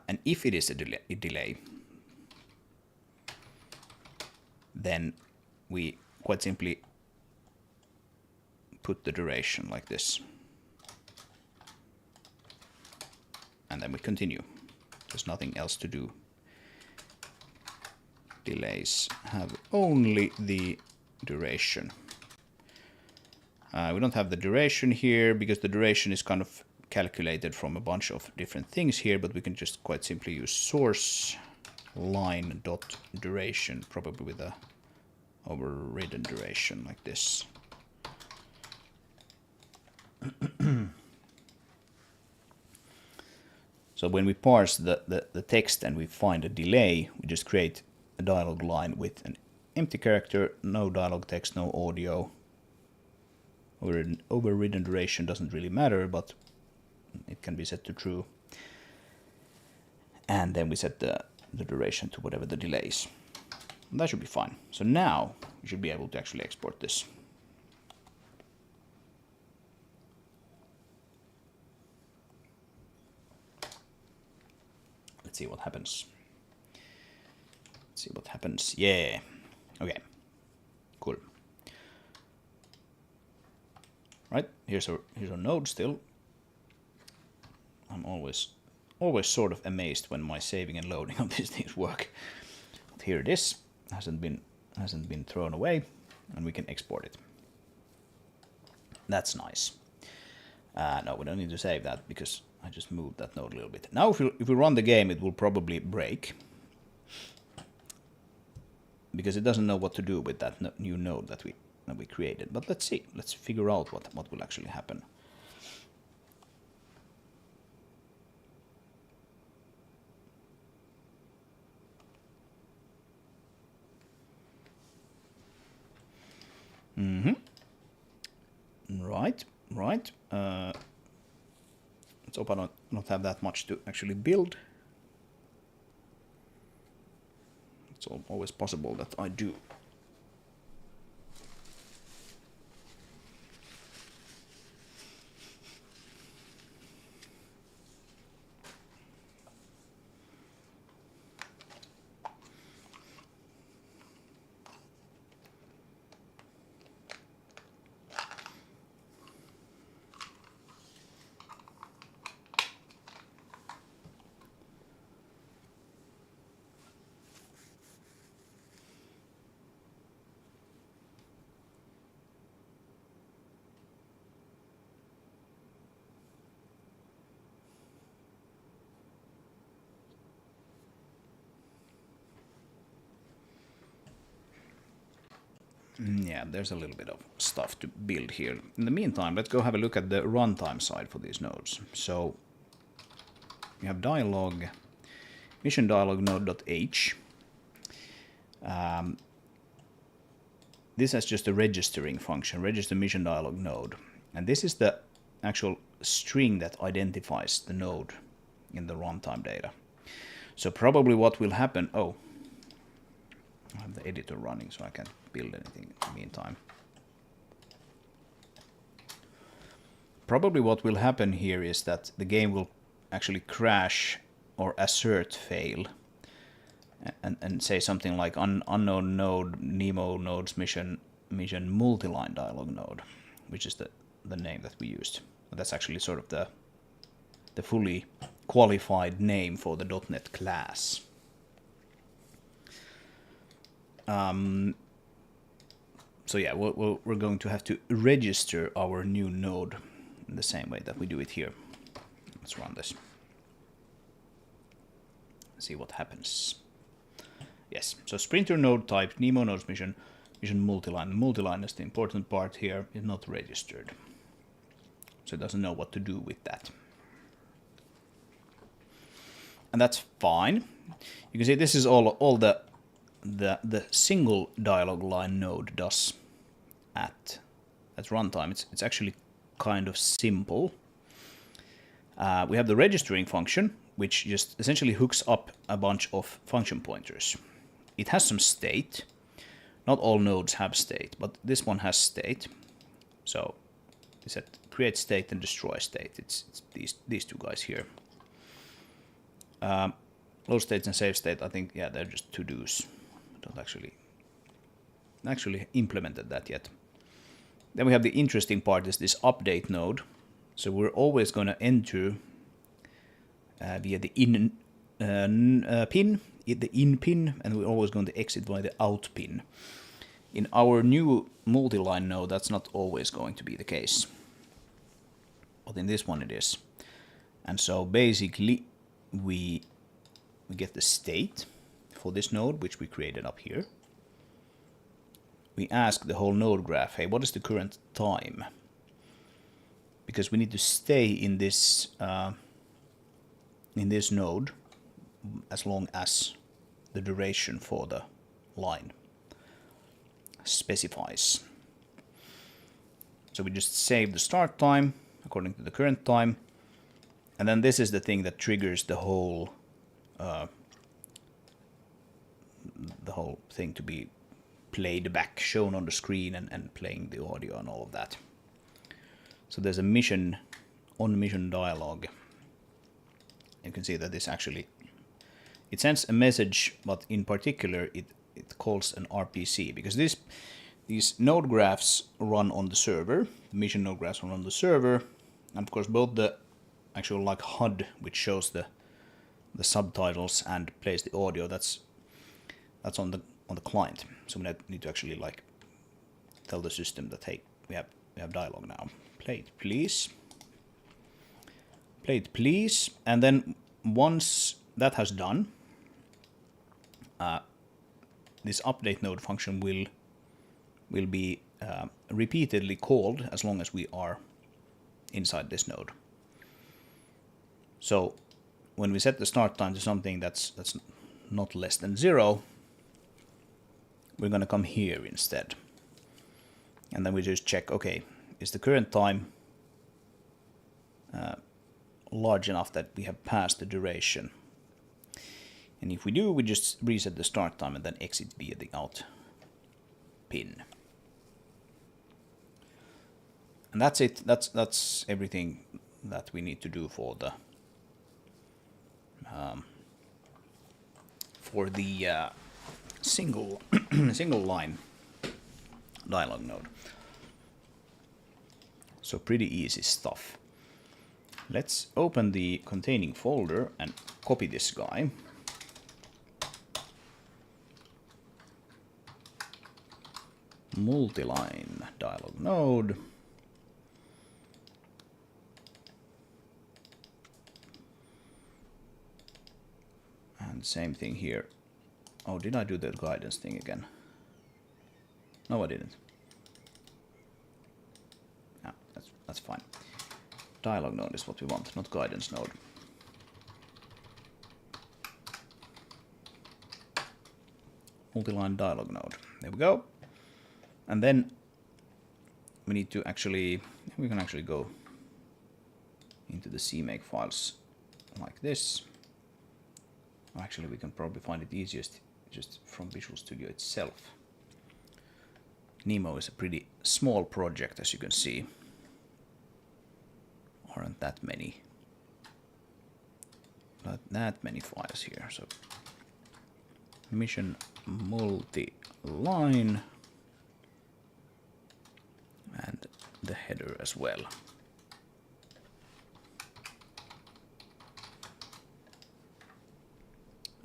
And if it is a delay, then we quite simply put the duration like this. And then we continue. There's nothing else to do. Delays have only the duration. We don't have the duration here because the duration is kind of calculated from a bunch of different things here, but we can just quite simply use source line dot duration, probably with a overridden duration like this. So when we parse the text and we find a delay, we just create a dialog line with an empty character, no dialog text, no audio. Overridden duration doesn't really matter, but it can be set to true. And then we set the duration to whatever the delay is. And that should be fine. So now we should be able to actually export this. Let's see what happens. Let's see what happens. Yeah. Okay. Cool. Right. Here's our node still. I'm always sort of amazed when my saving and loading of these things work. But here it is. Hasn't been thrown away, and we can export it. That's nice. No, we don't need to save that because I just moved that node a little bit. Now if we run the game, it will probably break because it doesn't know what to do with that new node that we created. But let's see. Let's figure out what will actually happen. Right. Let's hope I don't have that much to actually build. It's always possible that I do. Yeah, there's a little bit of stuff to build here. In the meantime, let's go have a look at the runtime side for these nodes. So we have dialog, mission dialog node.h. This has just a registering function, register mission dialog node. And this is the actual string that identifies the node in the runtime data. So probably what will happen, oh, I have the editor running so I can't build anything in the meantime. Probably what will happen here is that the game will actually crash or assert fail and say something like unknown node, Nemo nodes mission multiline dialog node, which is the name that we used. But that's actually sort of the fully qualified name for the .NET class. So yeah, we're going to have to register our new node in the same way that we do it here. Let's run this. See what happens. Yes, so Sprinter node type, Nemo nodes mission multiline. The multiline is the important part here, is not registered. So it doesn't know what to do with that. And that's fine. You can see this is all the single dialog line node does at runtime. It's actually kind of simple. We have the registering function, which just essentially hooks up a bunch of function pointers. It has some state. Not all nodes have state, but this one has state. So it's at create state and destroy state. It's these two guys here. Load states and save state, I think, yeah, they're just to-dos. I don't actually implemented that yet. Then we have the interesting part, is this update node. So we're always going to enter via the in pin, the in pin, and we're always going to exit via the out pin. In our new multi-line node, that's not always going to be the case. But in this one it is. And so basically we get the state for this node, which we created up here. We ask the whole node graph, hey, what is the current time? Because we need to stay in this node as long as the duration for the line specifies. So we just save the start time according to the current time, and then this is the thing that triggers the whole thing to be played back, shown on the screen, and playing the audio and all of that. So there's a mission dialog. You can see that this actually, it sends a message, but in particular it calls an RPC, because these node graphs run on the server. The mission node graphs run on the server, and of course both the actual like HUD, which shows the subtitles and plays the audio, that's on the client. So we need to actually like tell the system that, hey, we have dialogue now. Play it please. Play it please. And then once that has done, this update node function will be repeatedly called as long as we are inside this node. So when we set the start time to something that's not less than 0, we're going to come here instead. And then we just check, okay, is the current time large enough that we have passed the duration? And if we do, we just reset the start time and then exit via the out pin. And that's it. That's everything that we need to do for the single line dialog node. So pretty easy stuff. Let's open the containing folder and copy this guy. Multi-line dialog node. And same thing here. Oh, did I do the guidance thing again? No, I didn't. Yeah, that's fine. Dialog node is what we want, not guidance node. Multi-line dialog node. There we go. And then we need to we can actually go into the CMake files like this. Actually, we can probably find it easiest just from Visual Studio itself. Nemo is a pretty small project, as you can see. Aren't that many. Not that many files here. So mission multi-line and the header as well.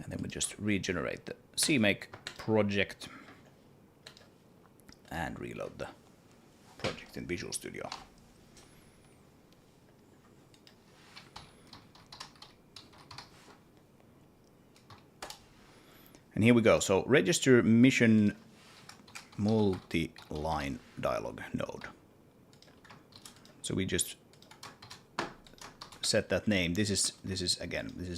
And then we just regenerate the CMake project and reload the project in Visual Studio. And here we go. So register mission multi-line dialog node. So we just set that name. This is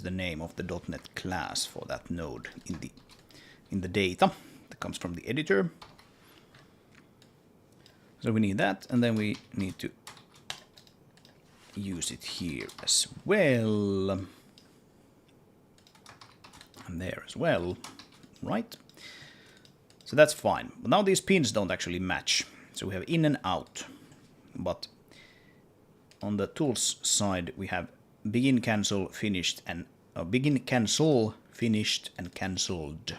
the name of the .NET class for that node in the data that comes from the editor. So we need that, and then we need to use it here as well, and there as well, right? So that's fine. But now these pins don't actually match. So we have in and out. but on the tools side we have begin, cancel, finished, and begin, cancel, finished, and cancelled.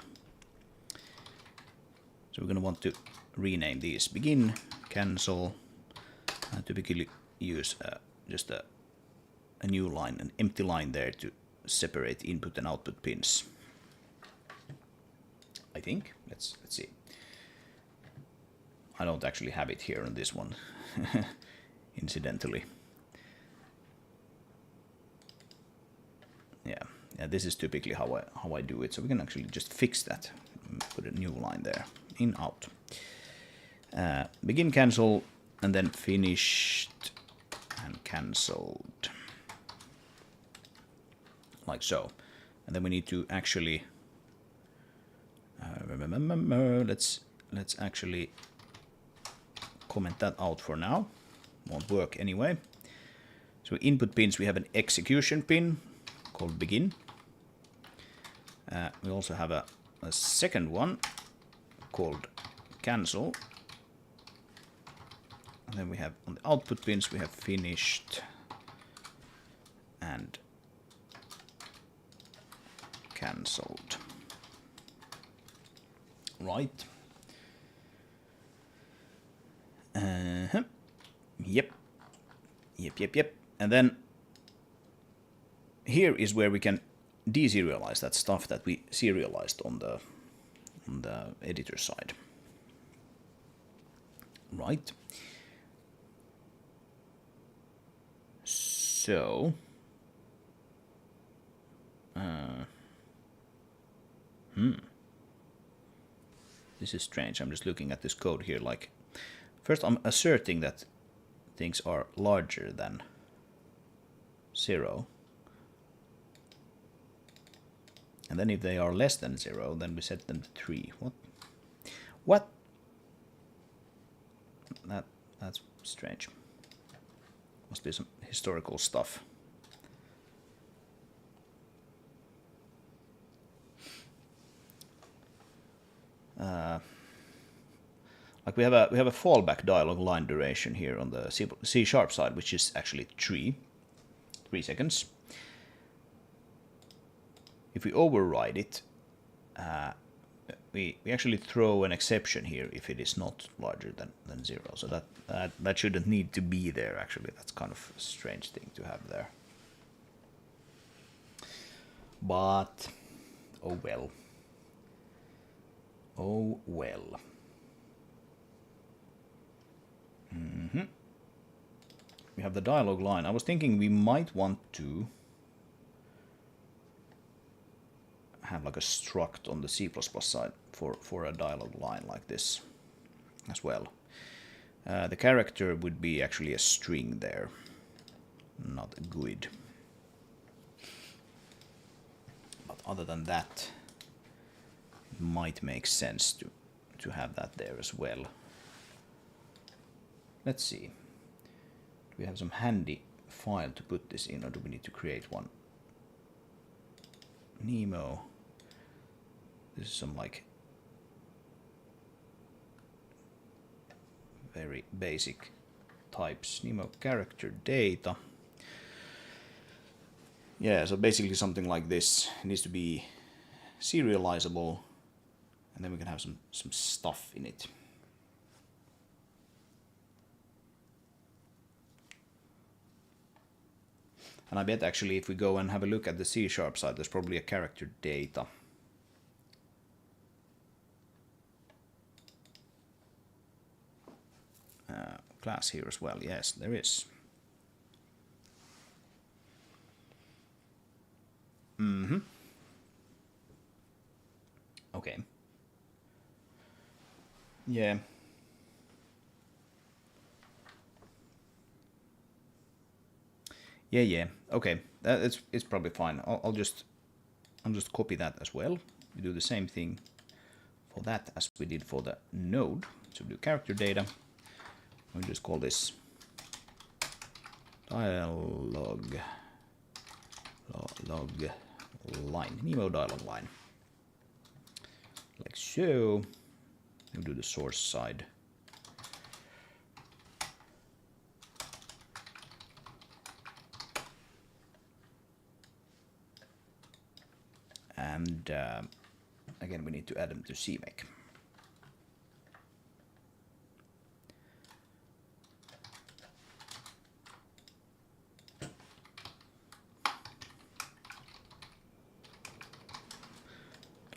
So we're going to want to rename these begin, cancel. I typically use just a new line, an empty line there to separate input and output pins. I think. Let's see. I don't actually have it here on this one, incidentally. Yeah, this is typically how I do it. So we can actually just fix that. Put a new line there. In, out. Begin, cancel, and then finished and cancelled. Like so. And then we need to actually let's actually comment that out for now. Won't work anyway. So input pins, we have an execution pin called begin. We also have a second one called cancel. And then we have on the output pins we have finished and cancelled. Right. Yep. And then here is where we can deserialize that stuff that we serialized on the editor side. Right. So this is strange. I'm just looking at this code here. Like, first I'm asserting that things are larger than 0. And then if they are less than 0, then we set them to 3. What? That's strange. Must be some historical stuff. Like we have a fallback dialog line duration here on the C# side, which is actually 3 seconds. If we override it, we actually throw an exception here if it is not larger than 0. So that shouldn't need to be there. Actually, that's kind of a strange thing to have there. But oh well. Oh well. We have the dialog line. I was thinking we might want to have like a struct on the C++ side for a dialog line like this as well. The character would be actually a string there, not a GUID. But other than that, it might make sense to have that there as well. Let's see. Do we have some handy file to put this in, or do we need to create one? Nemo. This is some like very basic types. Nemo character data. Yeah, so basically something like this. It needs to be serializable, and then we can have some stuff in it. And I bet actually if we go and have a look at the C# side, there's probably a character data. Class here as well. Yes, there is. Okay. Yeah. Yeah. Okay, it's probably fine. I'll just copy that as well. We do the same thing for that as we did for the node. So we do character data. We'll just call this dialog line, Nemo dialog line. Like so. We'll do the source side. And again, we need to add them to CMake.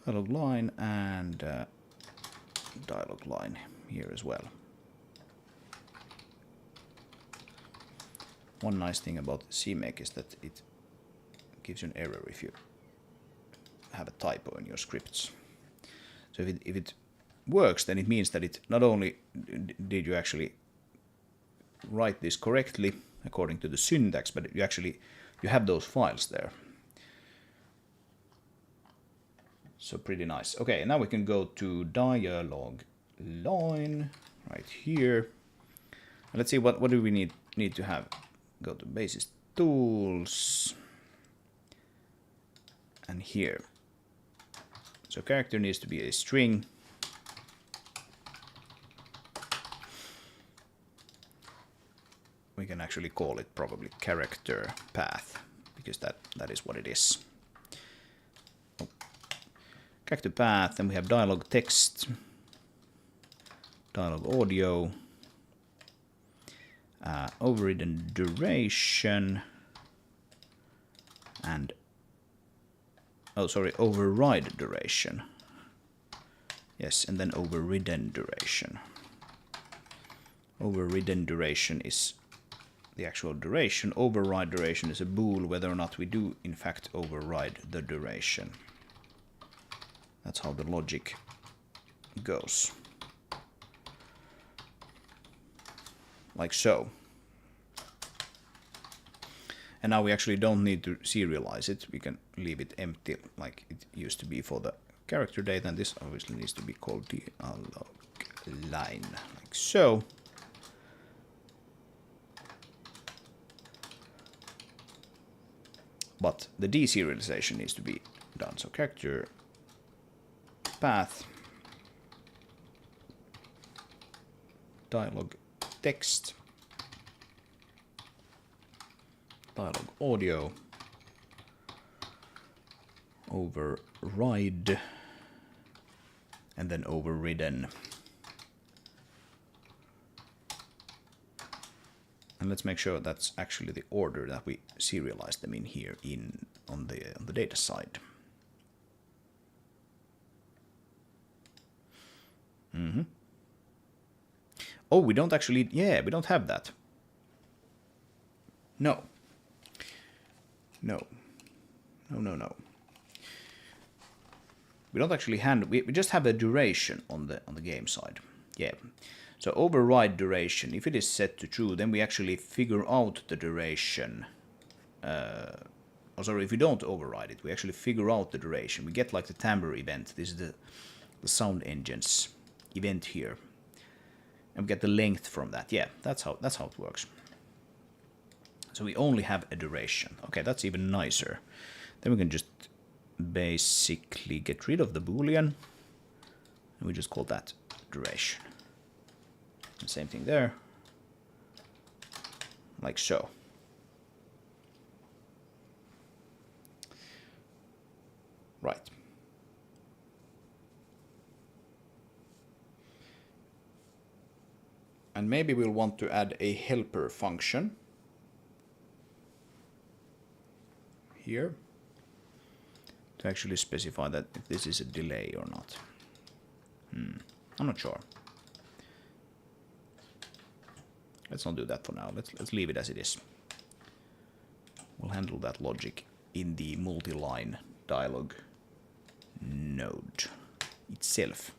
Dialog line and dialog line here as well. One nice thing about CMake is that it gives you an error if you have a typo in your scripts. So if it works, then it means that it not only did you actually write this correctly according to the syntax, but you have those files there. So pretty nice. Okay, now we can go to dialog line right here. And let's see what do we need to have. Go to basis tools and here. So character needs to be a string. We can actually call it probably character path because that is what it is. Character path, and we have dialog text, dialog audio, overridden duration, and override duration. Yes, and then overridden duration. Overridden duration is the actual duration. Override duration is a bool whether or not we do in fact override the duration. That's how the logic goes. Like so. And now we actually don't need to serialize it. We can leave it empty like it used to be for the character data. And this obviously needs to be called dialog line. Like so. But the deserialization needs to be done. So character path, dialog text, dialog audio, override, and then overridden. And let's make sure that's actually the order that we serialize them in here on the data side. Oh, we don't actually, yeah, we don't have that. No. No. We don't actually handle, we just have a duration on the game side. Yeah. So override duration, if it is set to true, then we actually figure out the duration. If we don't override it, we actually figure out the duration. We get like the timbre event. This is the sound engine's event here. And we get the length from that. Yeah, that's how it works. So we only have a duration. Okay, that's even nicer. Then we can just basically get rid of the boolean. And we just call that duration. And same thing there. Like so. Right. And maybe we'll want to add a helper function here to actually specify that if this is a delay or not. I'm not sure. Let's not do that for now. Let's leave it as it is. We'll handle that logic in the multi-line dialog node itself.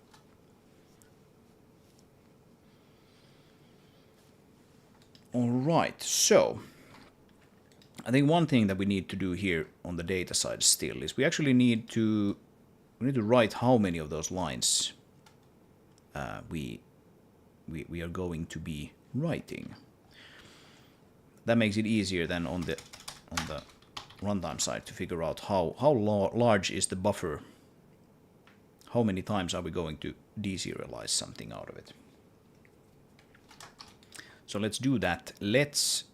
All right, so I think one thing that we need to do here on the data side still is we actually need to write how many of those lines we are going to be writing. That makes it easier than on the runtime side to figure out how large is the buffer. How many times are we going to deserialize something out of it? So let's do that. Let's,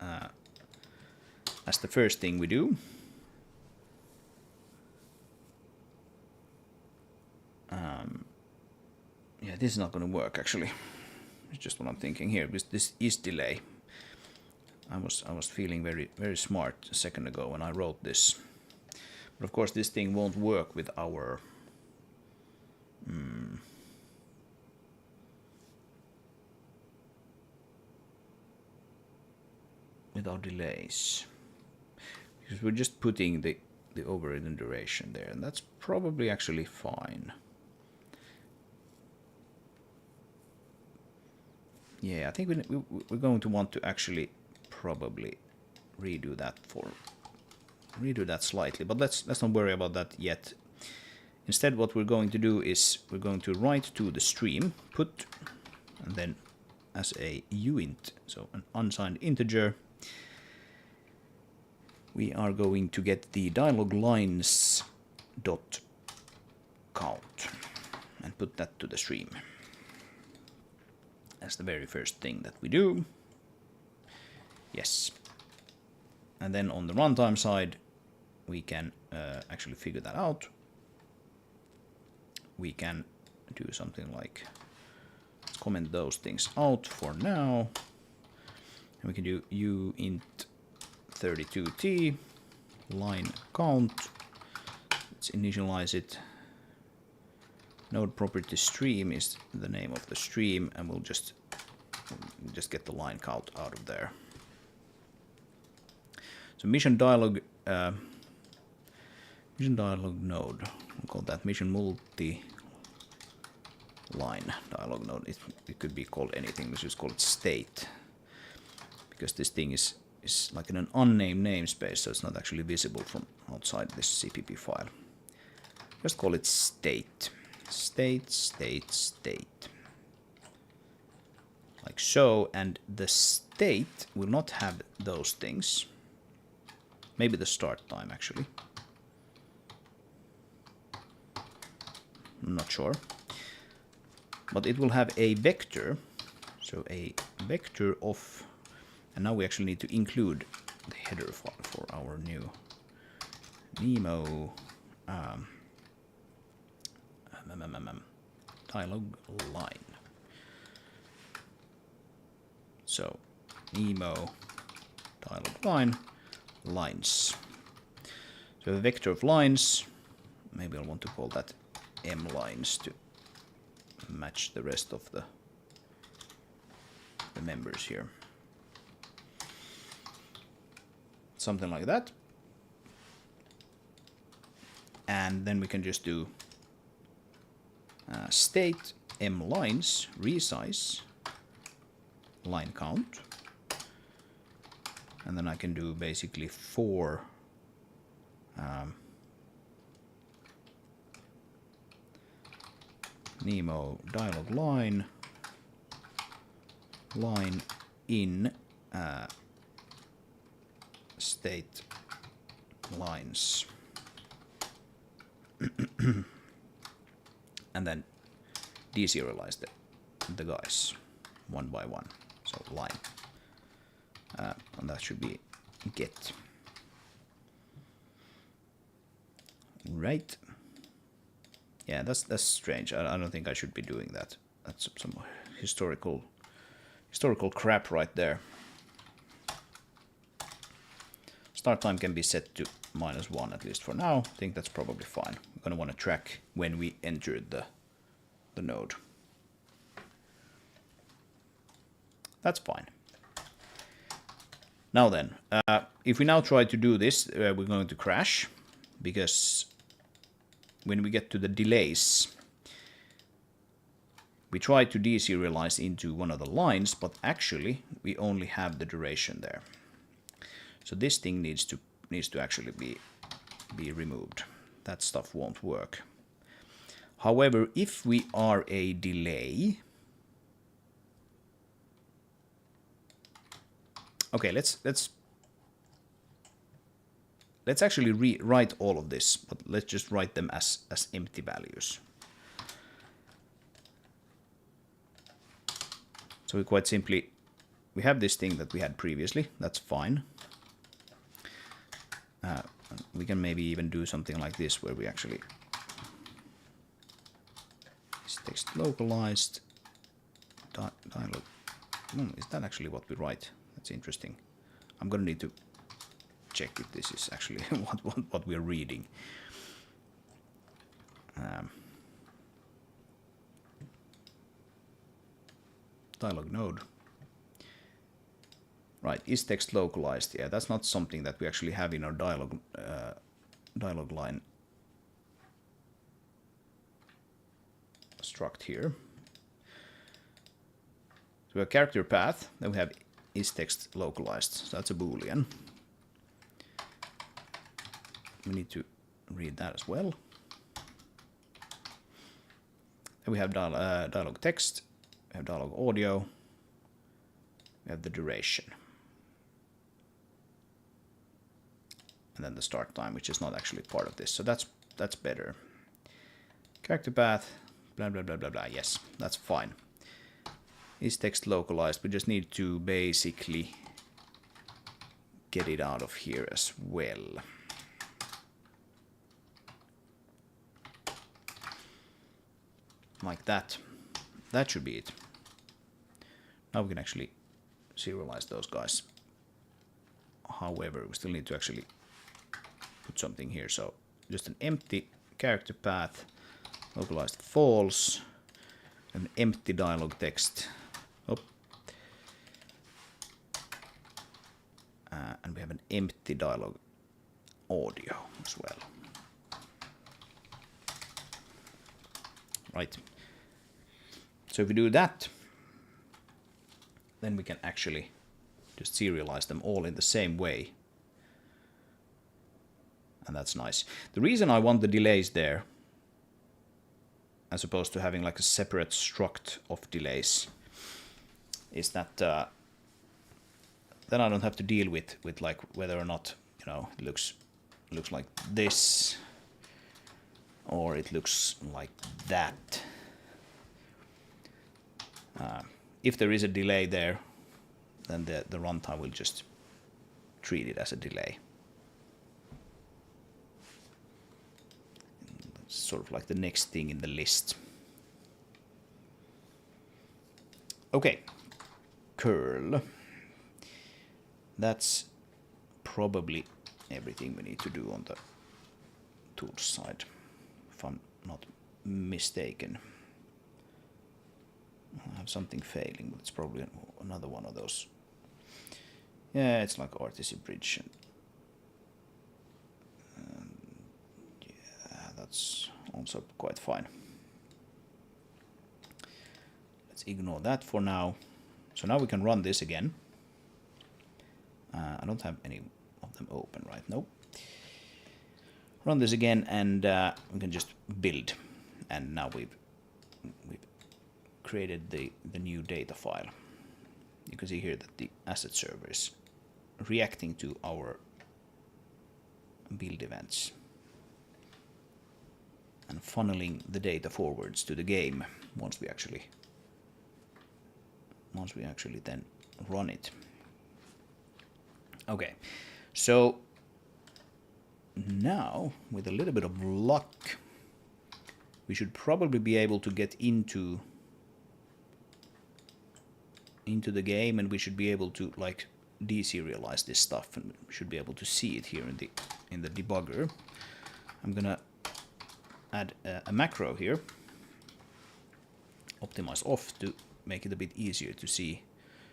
as the first thing we do, this is not going to work actually. It's just what I'm thinking here, because this is delay. I was feeling very smart a second ago when I wrote this. But of course this thing won't work with our delays. Because we're just putting the overridden duration there, and that's probably actually fine. Yeah, I think we're going to want to actually probably redo that slightly, but let's not worry about that yet. Instead, what we're going to do is we're going to write to the stream put, and then as a uint, so an unsigned integer, we are going to get the dialog lines dot count and put that to the stream. That's the very first thing that we do. Yes. And then on the runtime side, we can actually figure that out. We can do something like, let's comment those things out for now. And we can do uint 32t line count. Let's initialize it. Node property stream is the name of the stream, and we'll just get the line count out of there. So mission dialog node, we'll call that mission multi line dialog node. It could be called anything. Let's just call it state, because this thing is like in an unnamed namespace, so it's not actually visible from outside this CPP file. Just call it state. State. Like so, and the state will not have those things. Maybe the start time, actually. I'm not sure. But it will have a vector. So a vector of... And now we actually need to include the header file for our new Nemo dialog line. So Nemo dialog line lines. So a vector of lines. Maybe I'll want to call that M lines to match the rest of the members here. Something like that. And then we can just do state M lines resize line count. And then I can do basically 4 Nemo dialog line in state lines. And then deserialize the guys one by one. So line. And that should be get. Right. Yeah, that's strange. I don't think I should be doing that. That's some historical crap right there. Start time can be set to -1 at least for now. I think that's probably fine. We're going to want to track when we entered the node. That's fine. Now then, if we now try to do this, we're going to crash, because when we get to the delays, we try to deserialize into one of the lines, but actually we only have the duration there. So this thing needs to actually be removed. That stuff won't work. However, if we are a delay, okay, let's actually rewrite all of this, but let's just write them as empty values. So we quite simply, we have this thing that we had previously, that's fine. We can maybe even do something like this, where we actually text localized dialog. Is that actually what we write? That's interesting. I'm gonna need to check if this is actually what we're reading. Dialog node. Right, is text localized? Yeah, that's not something that we actually have in our dialog line struct here. So we have character path, then we have is text localized. So that's a Boolean. We need to read that as well. Then we have dialog text, we have dialog audio, we have the duration. And then the start time, which is not actually part of this. So that's better. Character path, blah, blah, blah, blah, blah. Yes, that's fine. Is text localized? We just need to basically get it out of here as well. Like that. That should be it. Now we can actually serialize those guys. However, we still need to actually put something here. So just an empty character path, localized false, an empty dialog text. Oh. And we have an empty dialog audio as well. Right. So if we do that, then we can actually just serialize them all in the same way. And that's nice. The reason I want the delays there, as opposed to having like a separate struct of delays, is that then I don't have to deal with like whether or not, you know, it looks like this or it looks like that. If there is a delay there, then the runtime will just treat it as a delay. It's sort of like the next thing in the list. Okay, curl. That's probably everything we need to do on the tools side, if I'm not mistaken. I have something failing, but it's probably another one of those. Yeah, it's like RTC bridge. Yeah, that's also quite fine. Let's ignore that for now. So now we can run this again. I don't have any of them open right now. Nope. Run this again, and we can just build. And now we've created the new data file. You can see here that the asset server is reacting to our build events and funneling the data forwards to the game once we actually then run it. Okay, so now with a little bit of luck, we should probably be able to get into the game, and we should be able to like deserialize this stuff, and we should be able to see it here in the debugger. I'm gonna add a macro here, optimize off, to make it a bit easier to see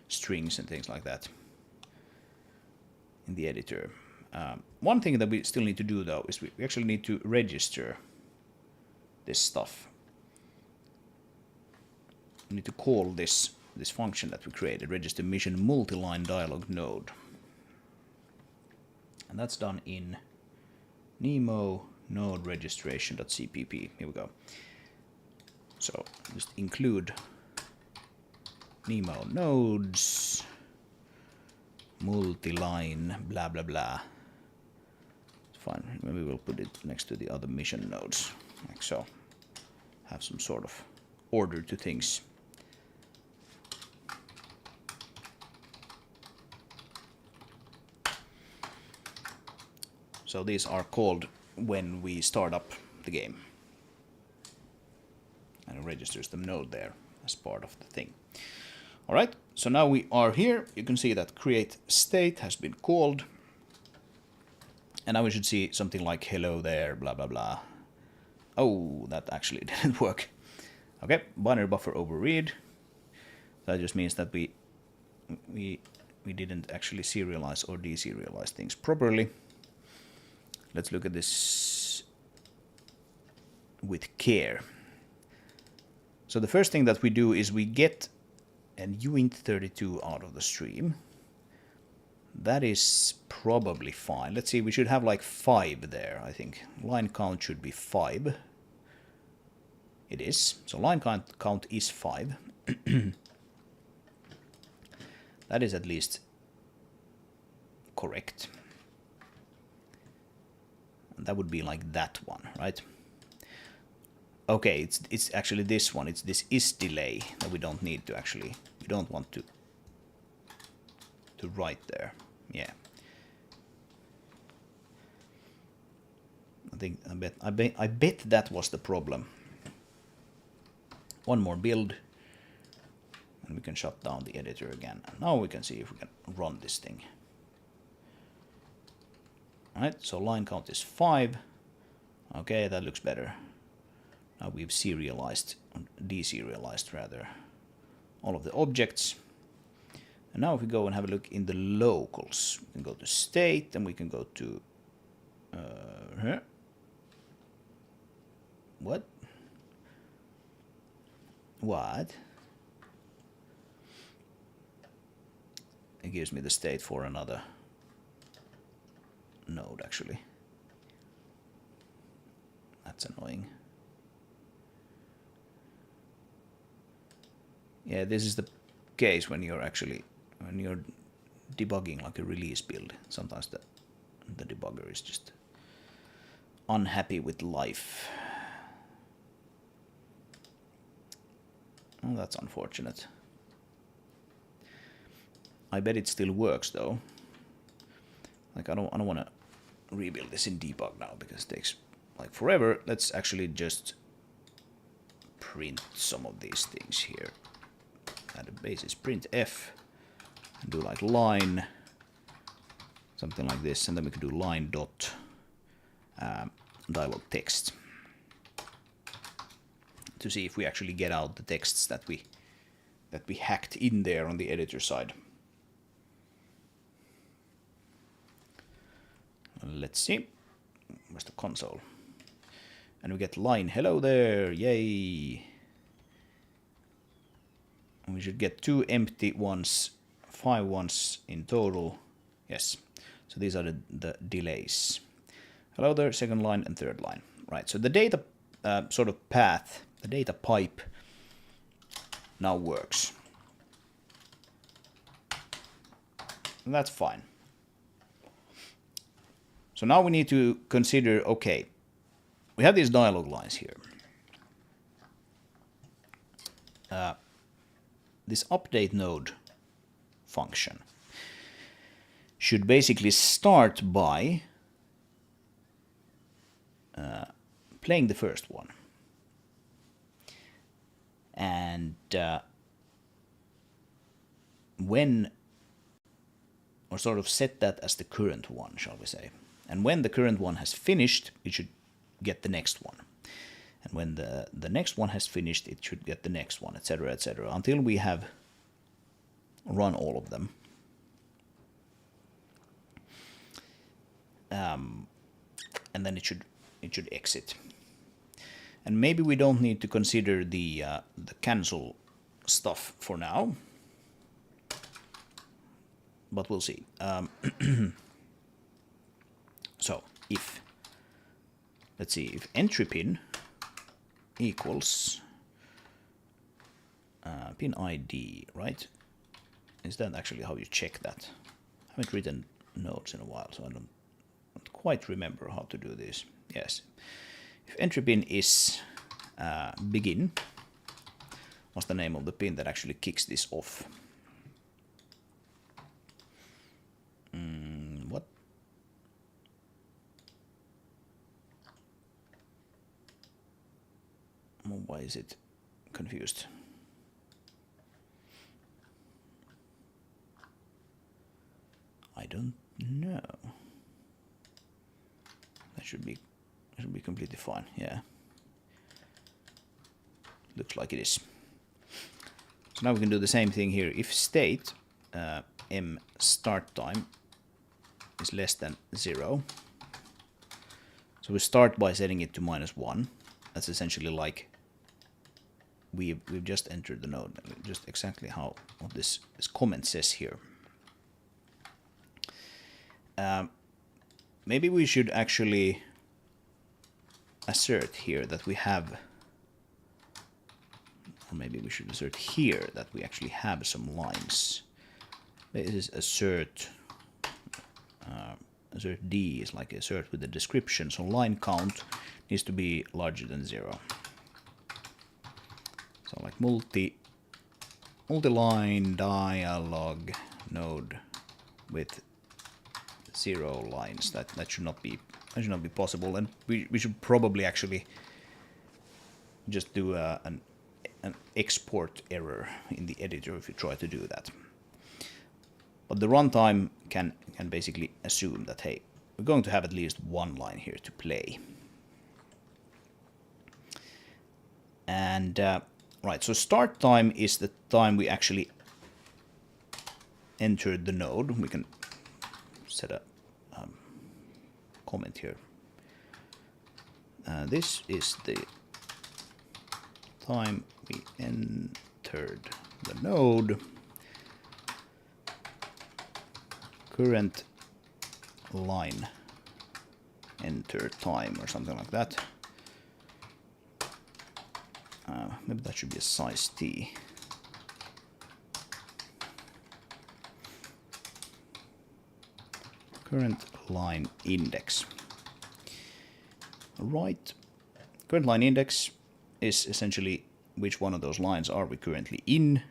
strings and things like that in the editor. One thing that we still need to do though is we actually need to register this stuff. We need to call this function that we created, register mission multi-line dialog node. And that's done in Nemo node registration.cpp. Here we go. So just include Nemo nodes multi-line blah blah blah. It's fine. Maybe we'll put it next to the other mission nodes, like so. Have some sort of order to things. So these are called when we start up the game. And and it registers the node there as part of the thing. All right, so now we are here. You can see that create state has been called. And now we should see something like hello there, blah, blah, blah. Oh, that actually didn't work. Okay, binary buffer overread. That just means that we didn't actually serialize or deserialize things properly. Let's look at this with care. So the first thing that we do is we get an uint32 out of the stream. That is probably fine. Let's see, we should have like 5 there, I think. Line count should be 5. It is. So line count is 5. That is at least correct. And that would be like that one, right? Okay, it's actually this one. It's this is delay that we don't need to actually, we don't want to write there. Yeah. I bet that was the problem. One more build, and we can shut down the editor again. And now we can see if we can run this thing. Alright, so line count is 5. Okay, that looks better. Now we've serialized, deserialized rather, all of the objects. And now if we go and have a look in the locals, we can go to state, and we can go to... What? What? It gives me the state for another node, actually. That's annoying. Yeah, this is the case when you're actually, when you're debugging like a release build. Sometimes the debugger is just unhappy with life. Oh, that's unfortunate. I bet it still works though. Like I don't want to rebuild this in debug now because it takes like forever. Let's actually just print some of these things here. At the basis print f and do like line, something like this, and then we can do line dot dialog text to see if we actually get out the texts that we hacked in there on the editor side. Let's see. Where's the console? And we get line hello there, yay. We should get 2 empty ones, 5 ones in total. Yes. So these are the delays. Hello there, second line and third line. Right. So the data sort of path, the data pipe now works. And that's fine. So now we need to consider, okay, we have these dialog lines here. This update node function should basically start by playing the first one. And when, or sort of set that as the current one, shall we say. And when the current one has finished, it should get the next one. And when the next one has finished, it should get the next one, etc., until we have run all of them. And then it should exit. And maybe we don't need to consider the cancel stuff for now, but we'll see. So if, let's see, if entry pin equals pin ID, right? Is that actually how you check that? I haven't written notes in a while, so I don't quite remember how to do this. Yes. If entry pin is begin, what's the name of the pin that actually kicks this off? What? Why is it confused. I don't know. That should be completely fine. Yeah. Looks like it is. So now we can do the same thing here. If state m start time is less than 0. So we start by setting it to -1. That's essentially like we've just entered the node. Just exactly what this comment says here. Maybe we should actually assert here that we have, or maybe we should assert here that we actually have some lines. This is assert. Assert D is like assert with the description, so line count needs to be larger than 0. So like multi-line dialog node with 0 lines. That should not be possible, and we should probably actually just do an export error in the editor if you try to do that. But the runtime can basically assume that, hey, we're going to have at least one line here to play. And right, so start time is the time we actually entered the node. We can set a comment here. This is the time we entered the node. Current line enter time or something like that. Maybe that should be a size t. Current line index. Right. Current line index is essentially which one of those lines are we currently in.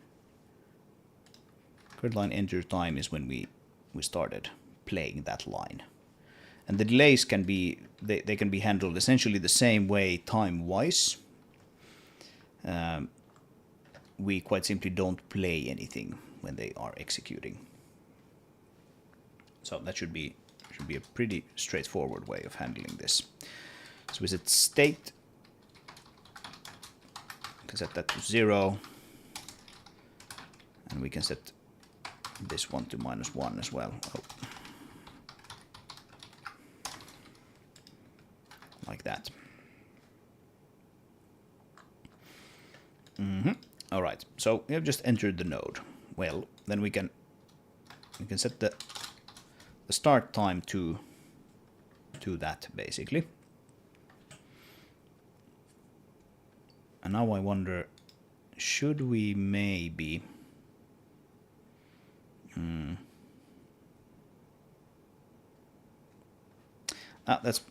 Current line enter time is when we started playing that line. And the delays can be, they can be handled essentially the same way time-wise. We quite simply don't play anything when they are executing. So that should be a pretty straightforward way of handling this. So we set state. We can set that to 0. And we can set this one to -1 as well. Oh. Like that. All right. So we have just entered the node. Well, then we can set the start time to that basically. And now I wonder, should we maybe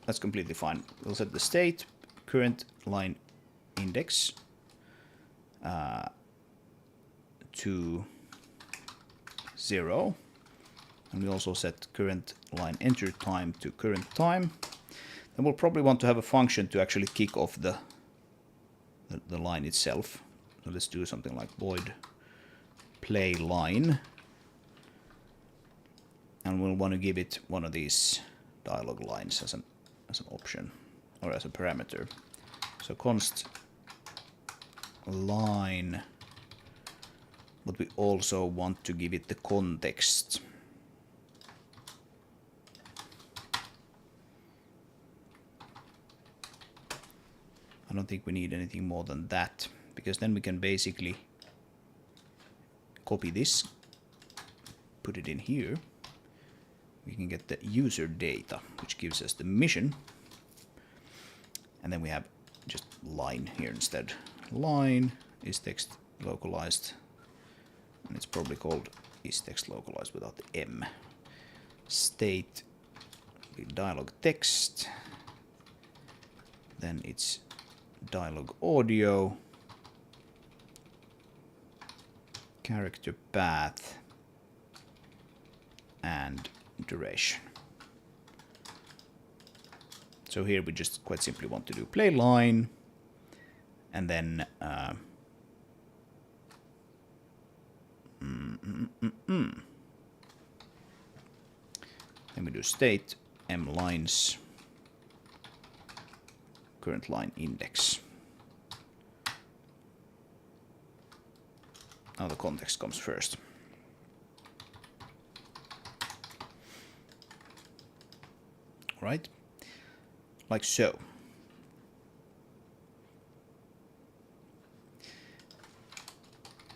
that's completely fine. We'll set the state current line index to 0, and we also set current line enter time to current time. Then we'll probably want to have a function to actually kick off the line itself. So let's do something like void play line, and we'll want to give it one of these dialog lines as an option or as a parameter. So const line, but we also want to give it the context. I don't think we need anything more than that, because then we can basically copy this, put it in here. We can get the user data, which gives us the mission. And then we have just line here instead. Line is text localized, and it's probably called is text localized without the M. State dialog text. Then it's dialog audio, character path, and duration. So here we just quite simply want to do play line, and then Then we do state m lines current line index. Now the context comes first. Right? Like so.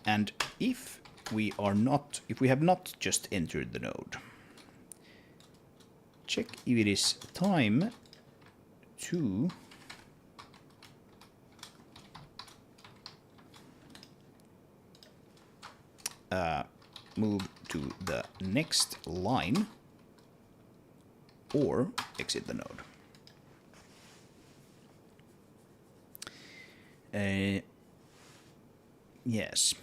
And if we have not just entered the node, check if it is time to move to the next line or exit the node. Yes.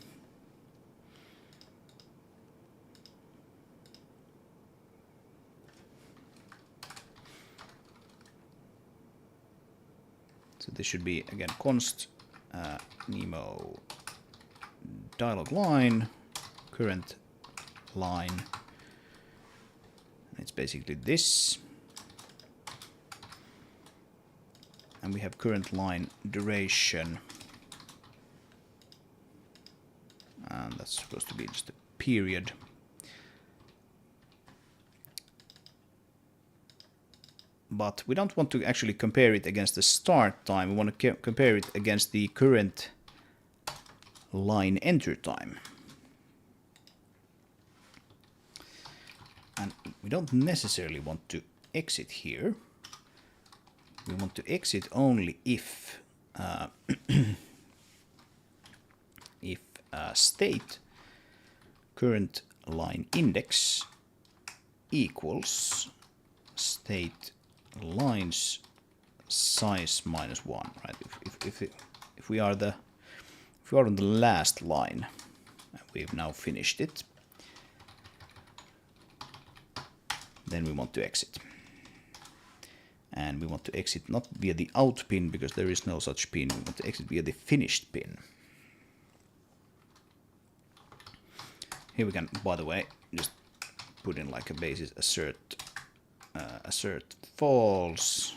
So this should be again const Nemo dialog line current line. It's basically this. And we have current line duration. And that's supposed to be just a period. But we don't want to actually compare it against the start time. We want to compare it against the current line enter time. And we don't necessarily want to exit here. We want to exit only if state current line index equals state lines size -1, right? If we are on the last line, we've now finished it, then we want to exit. And we want to exit not via the out pin, because there is no such pin. We want to exit via the finished pin. Here we can, by the way, just put in like a basis assert false.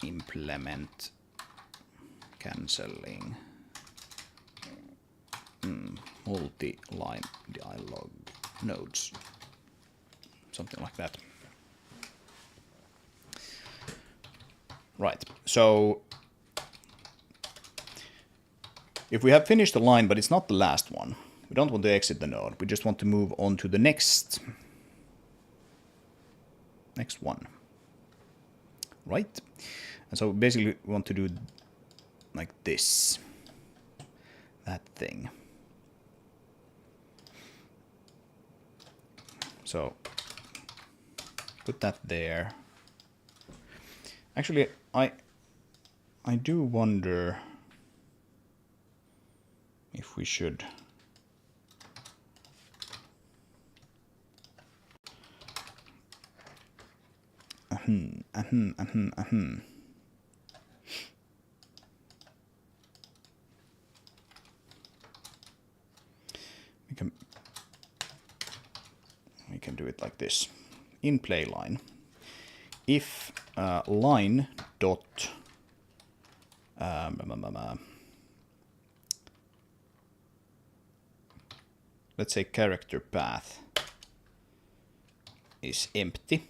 Implement cancelling multi-line dialog nodes. Something like that. Right, so if we have finished the line, but it's not the last one, we don't want to exit the node. We just want to move on to the next one. Right? And so basically we want to do like this. That thing. So put that there. Actually, I do wonder if we should we can do it like this. In play line, if line dot let's say character path is empty,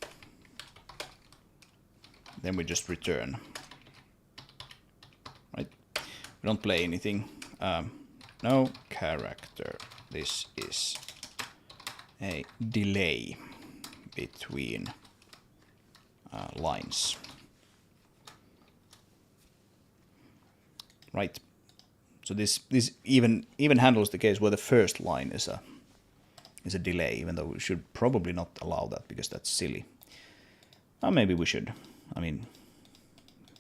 then we just return. Right? We don't play anything. No character. This is a delay between lines. Right. So this even handles the case where the first line is a delay, even though we should probably not allow that because that's silly. Or maybe we should. I mean,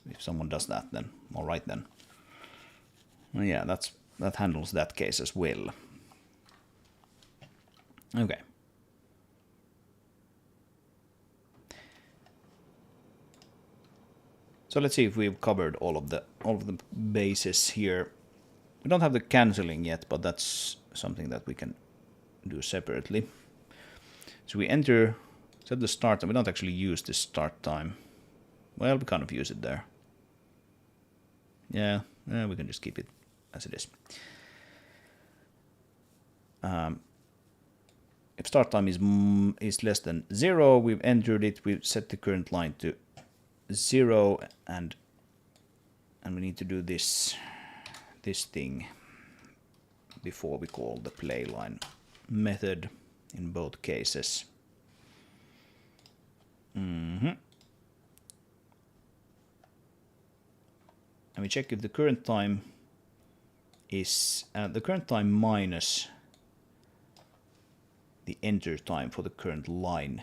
if someone does that, then all right then. Well, yeah, that handles that case as well. Okay. So let's see if we've covered all of the bases here. We don't have the canceling yet, but that's something that we can do separately. So we enter, set the start time. We don't actually use the start time. Well, we kind of use it there. Yeah, we can just keep it as it is. If start time is less than 0, we've entered it. We've set the current line to 0, and we need to do this thing before we call the play line method in both cases. And we check if the current time is the current time minus the enter time for the current line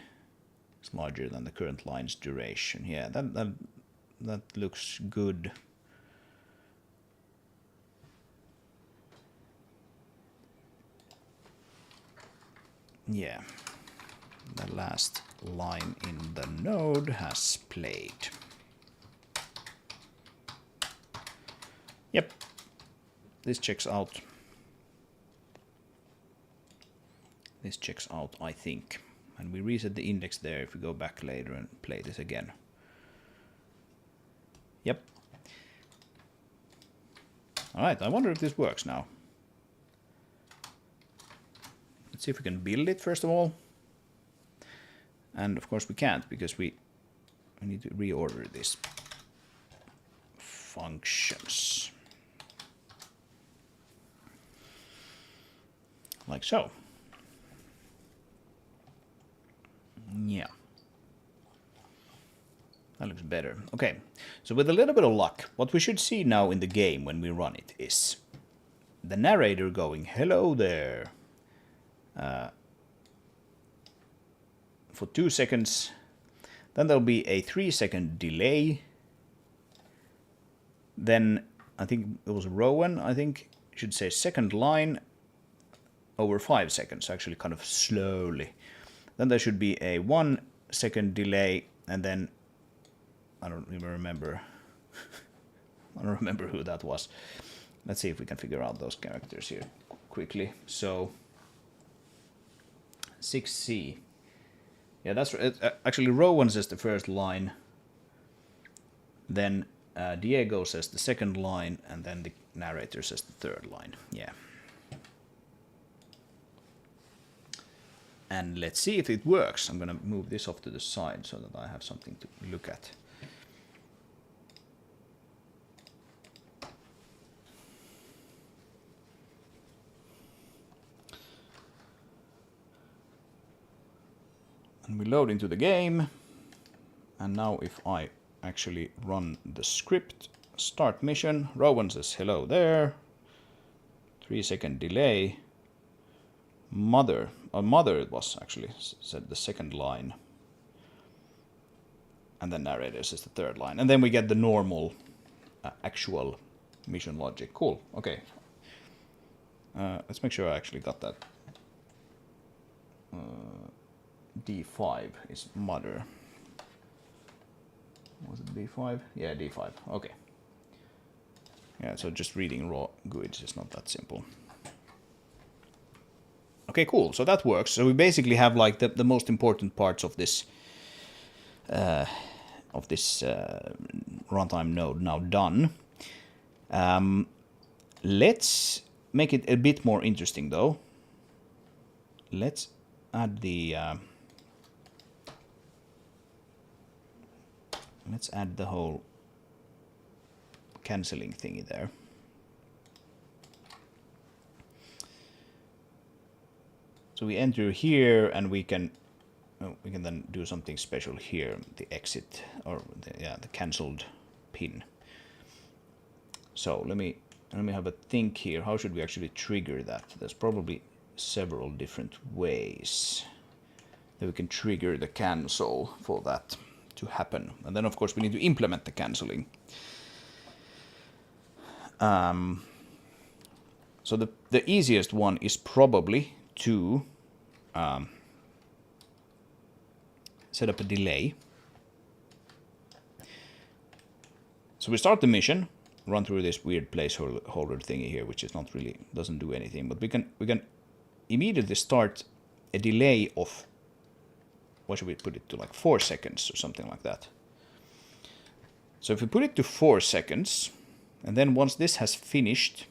is larger than the current line's duration. Yeah, that looks good. Yeah, the last line in the node has played. Yep, this checks out. This checks out, I think. And we reset the index there if we go back later and play this again. Yep. Alright, I wonder if this works now. Let's see if we can build it first of all. And of course we can't because we need to reorder these functions. Like so. Yeah. That looks better. Okay, so with a little bit of luck, what we should see now in the game when we run it is the narrator going, hello there, for 2 seconds. Then there'll be a 3-second delay. Then, I think it was Rowan, I think, should say second line over 5 seconds, actually kind of slowly. Then there should be a 1 second delay, and then I don't even remember. I don't remember who that was. Let's see if we can figure out those characters here quickly. So 6C. Yeah, that's right. Actually, Rowan says the first line. Then Diego says the second line, and then the narrator says the third line. Yeah. And let's see if it works. I'm gonna move this off to the side so that I have something to look at. And we load into the game. And now if I actually run the script, start mission, Rowan says hello there. 3-second delay. Mother it was actually, said the second line. And then narrator says the third line. And then we get the normal actual mission logic. Cool, okay. Let's make sure I actually got that. D5 is mother. Was it D5? Yeah, D5, okay. Yeah, so just reading raw GUIDs is not that simple. Okay, cool. So that works. So we basically have like the most important parts of this runtime node now done. Let's make it a bit more interesting, though. Let's add the whole canceling thingy there. So we enter here, and we can then do something special here, the exit or the cancelled pin. So let me have a think here. How should we actually trigger that? There's probably several different ways that we can trigger the cancel for that to happen. And then of course we need to implement the cancelling. So the easiest one is probably to set up a delay. So we start the mission, run through this weird placeholder thingy here, which is not really, doesn't do anything, but we can immediately start a delay of, what should we put it to, like 4 seconds or something like that. So if we put it to 4 seconds, and then once this has finished,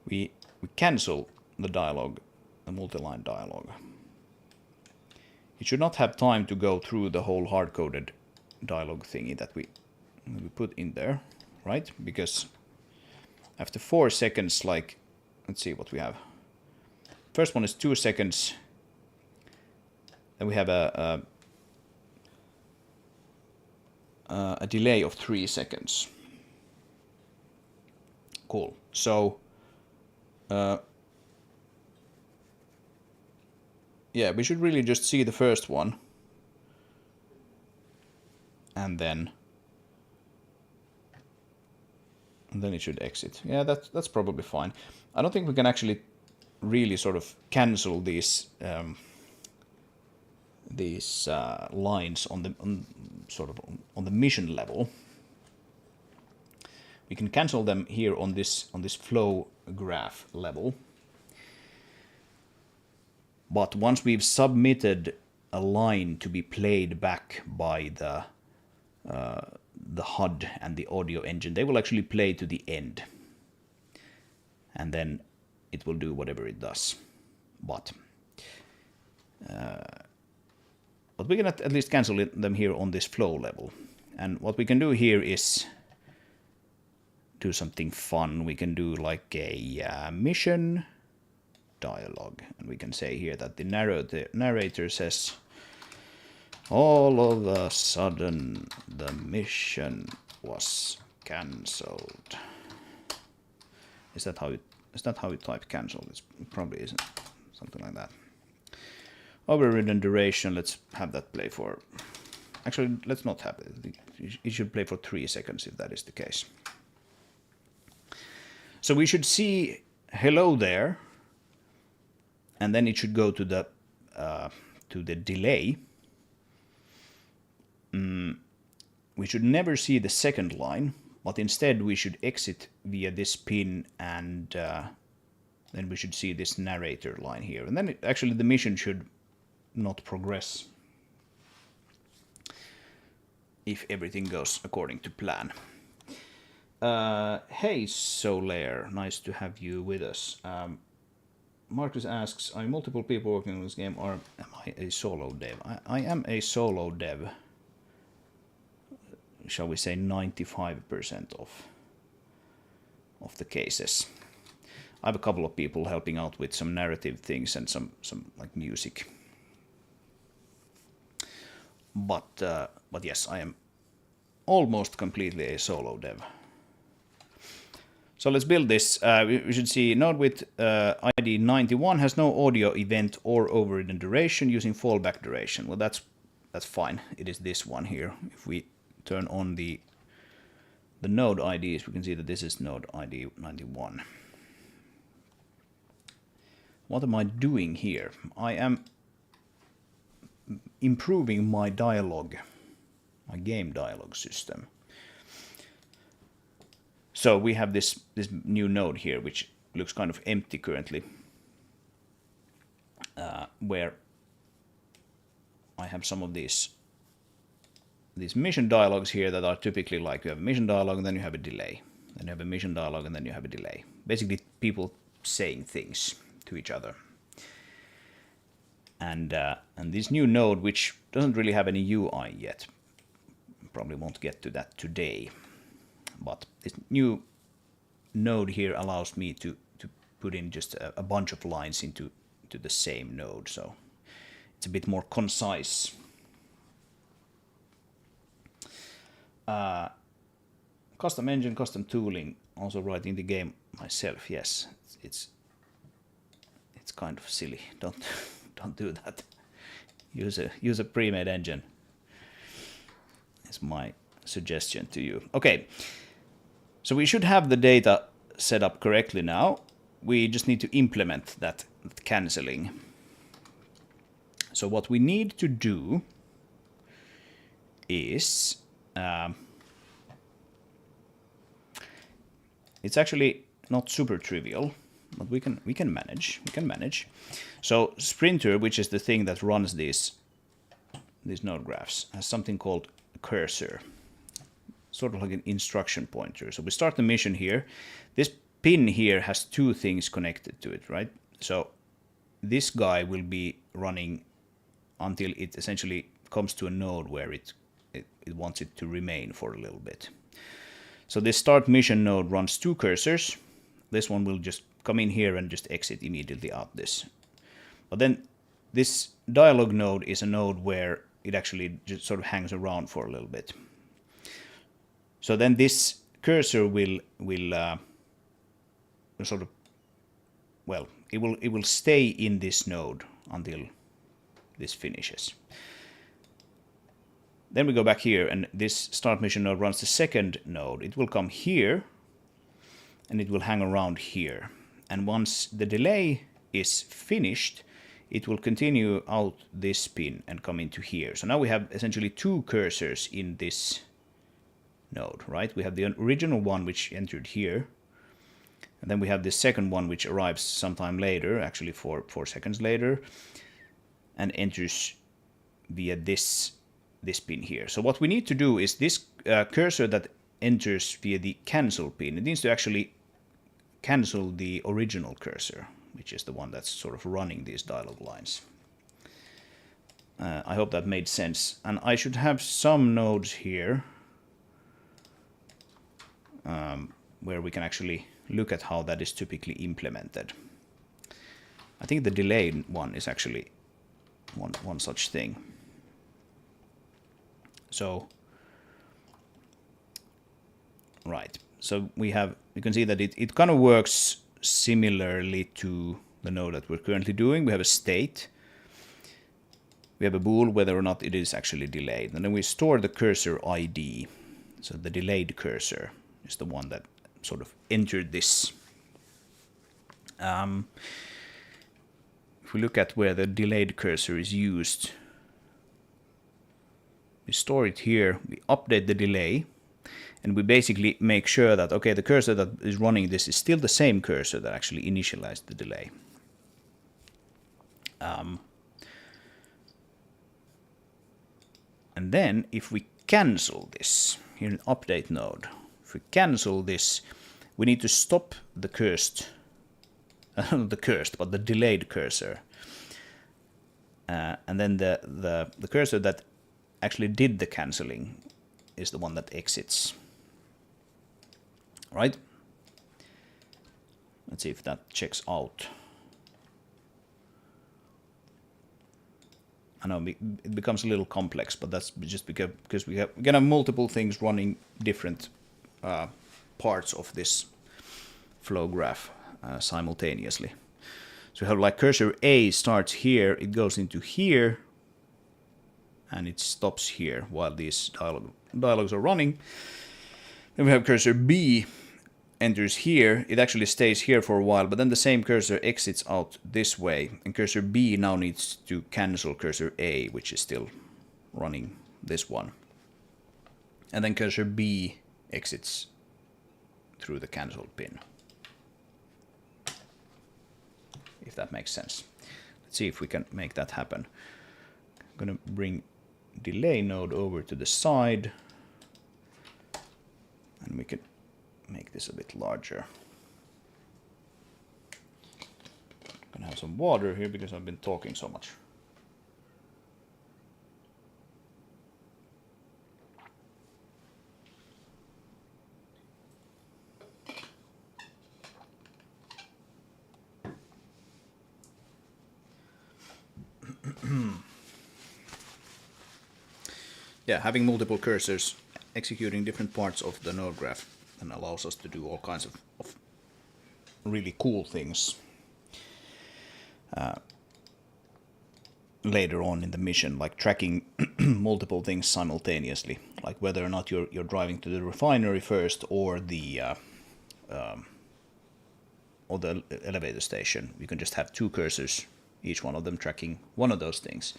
we cancel the dialogue, the multi-line dialogue. It should not have time to go through the whole hard-coded dialogue thingy that we put in there, right? Because after 4 seconds, like, let's see what we have. First one is 2 seconds. Then we have a delay of 3 seconds. Cool. So, yeah, we should really just see the first one. And then it should exit. Yeah, that's probably fine. I don't think we can actually really sort of cancel these lines on the mission level. We can cancel them here on this flow graph level. But once we've submitted a line to be played back by the HUD and the audio engine, they will actually play to the end. And then it will do whatever it does. But we can at least cancel them here on this flow level. And what we can do here is do something fun. We can do like a mission dialogue. And we can say here that the narrator says, all of a sudden the mission was cancelled. Is that how you type cancelled? It probably isn't. Something like that. Overridden duration, let's have that play for... Actually, let's not have it. It should play for 3 seconds if that is the case. So we should see hello there. And then it should go to the delay. We should never see the second line, but instead we should exit via this pin, and then we should see this narrator line here. And then actually the mission should not progress if everything goes according to plan. Hey Solaire, nice to have you with us. Marcus asks, are multiple people working on this game, or am I a solo dev? I am a solo dev. Shall we say 95% of the cases. I have a couple of people helping out with some narrative things and some like music. But yes, I am almost completely a solo dev. So let's build this. We should see node with ID 91 has no audio event or overridden duration using fallback duration. Well, that's fine. It is this one here. If we turn on the node IDs, we can see that this is node ID 91. What am I doing here? I am improving my dialogue, my game dialogue system. So we have this new node here, which looks kind of empty currently, where I have some of these mission dialogues here that are typically like you have a mission dialogue and then you have a delay. Then you have a mission dialogue and then you have a delay. Basically people saying things to each other. And this new node, which doesn't really have any UI yet, probably won't get to that today. But this new node here allows me to put in just a bunch of lines into the same node, so it's a bit more concise. Custom engine, custom tooling, also writing the game myself. Yes, it's kind of silly. Don't do that. Use a pre-made engine. Is my suggestion to you. Okay. So we should have the data set up correctly now. We just need to implement that cancelling. So what we need to do is It's actually not super trivial, but we can manage. We can manage. So Sprinter, which is the thing that runs these node graphs, has something called a cursor, sort of like an instruction pointer. So we start the mission here. This pin here has two things connected to it, right? So this guy will be running until it essentially comes to a node where it wants it to remain for a little bit. So this start mission node runs two cursors. This one will just come in here and just exit immediately out this. But then this dialog node is a node where it actually just sort of hangs around for a little bit. So then this cursor will sort of, well, it will stay in this node until this finishes. Then we go back here, and this start mission node runs the second node. It will come here, and it will hang around here. And once the delay is finished, it will continue out this pin and come into here. So now we have essentially two cursors in this node, right? We have the original one which entered here, and then we have the second one which arrives sometime later, actually 4 seconds later, and enters via this pin here. So what we need to do is this cursor that enters via the cancel pin, it needs to actually cancel the original cursor, which is the one that's sort of running these dialog lines. I hope that made sense. And I should have some nodes here where we can actually look at how that is typically implemented. I think the delayed one is actually one such thing. So, right. So you can see that it kind of works similarly to the node that we're currently doing. We have a state. We have a bool whether or not it is actually delayed. And then we store the cursor ID. So the delayed cursor is the one that sort of entered this. If we look at where the delayed cursor is used, we store it here, we update the delay, and we basically make sure that, okay, the cursor that is running this is still the same cursor that actually initialized the delay. And then if we cancel this, here in update node, if we cancel this, we need to stop the the delayed cursor. And then the cursor that actually did the canceling is the one that exits. Right? Let's see if that checks out. I know it becomes a little complex, but that's just because we're gonna have multiple things running different parts of this flow graph simultaneously. So we have like cursor A starts here, it goes into here, and it stops here while these dialogues are running. Then we have cursor B enters here, it actually stays here for a while, but then the same cursor exits out this way, and cursor B now needs to cancel cursor A, which is still running this one. And then cursor B exits through the cancelled pin. If that makes sense. Let's see if we can make that happen. I'm gonna bring delay node over to the side, and we can make this a bit larger. I'm gonna have some water here because I've been talking so much. Yeah, having multiple cursors executing different parts of the node graph and allows us to do all kinds of really cool things later on in the mission, like tracking multiple things simultaneously, like whether or not you're driving to the refinery first or the elevator station. You can just have two cursors, each one of them tracking one of those things.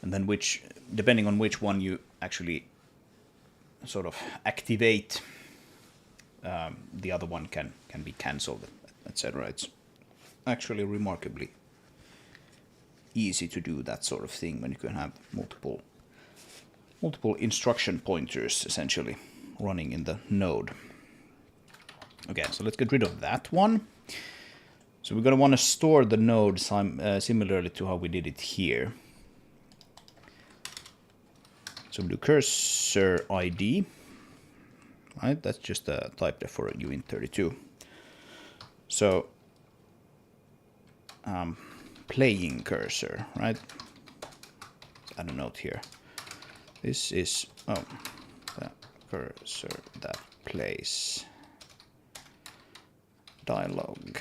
And then depending on which one you actually sort of activate the other one can be cancelled, etc. It's actually remarkably easy to do that sort of thing when you can have multiple instruction pointers essentially running in the node. Okay, so let's get rid of that one. So we're going to want to store the node similarly to how we did it here. So we do cursor ID. Right, that's just a type there for uint32. So playing cursor, right? Add a note here. This is the cursor that plays dialogue.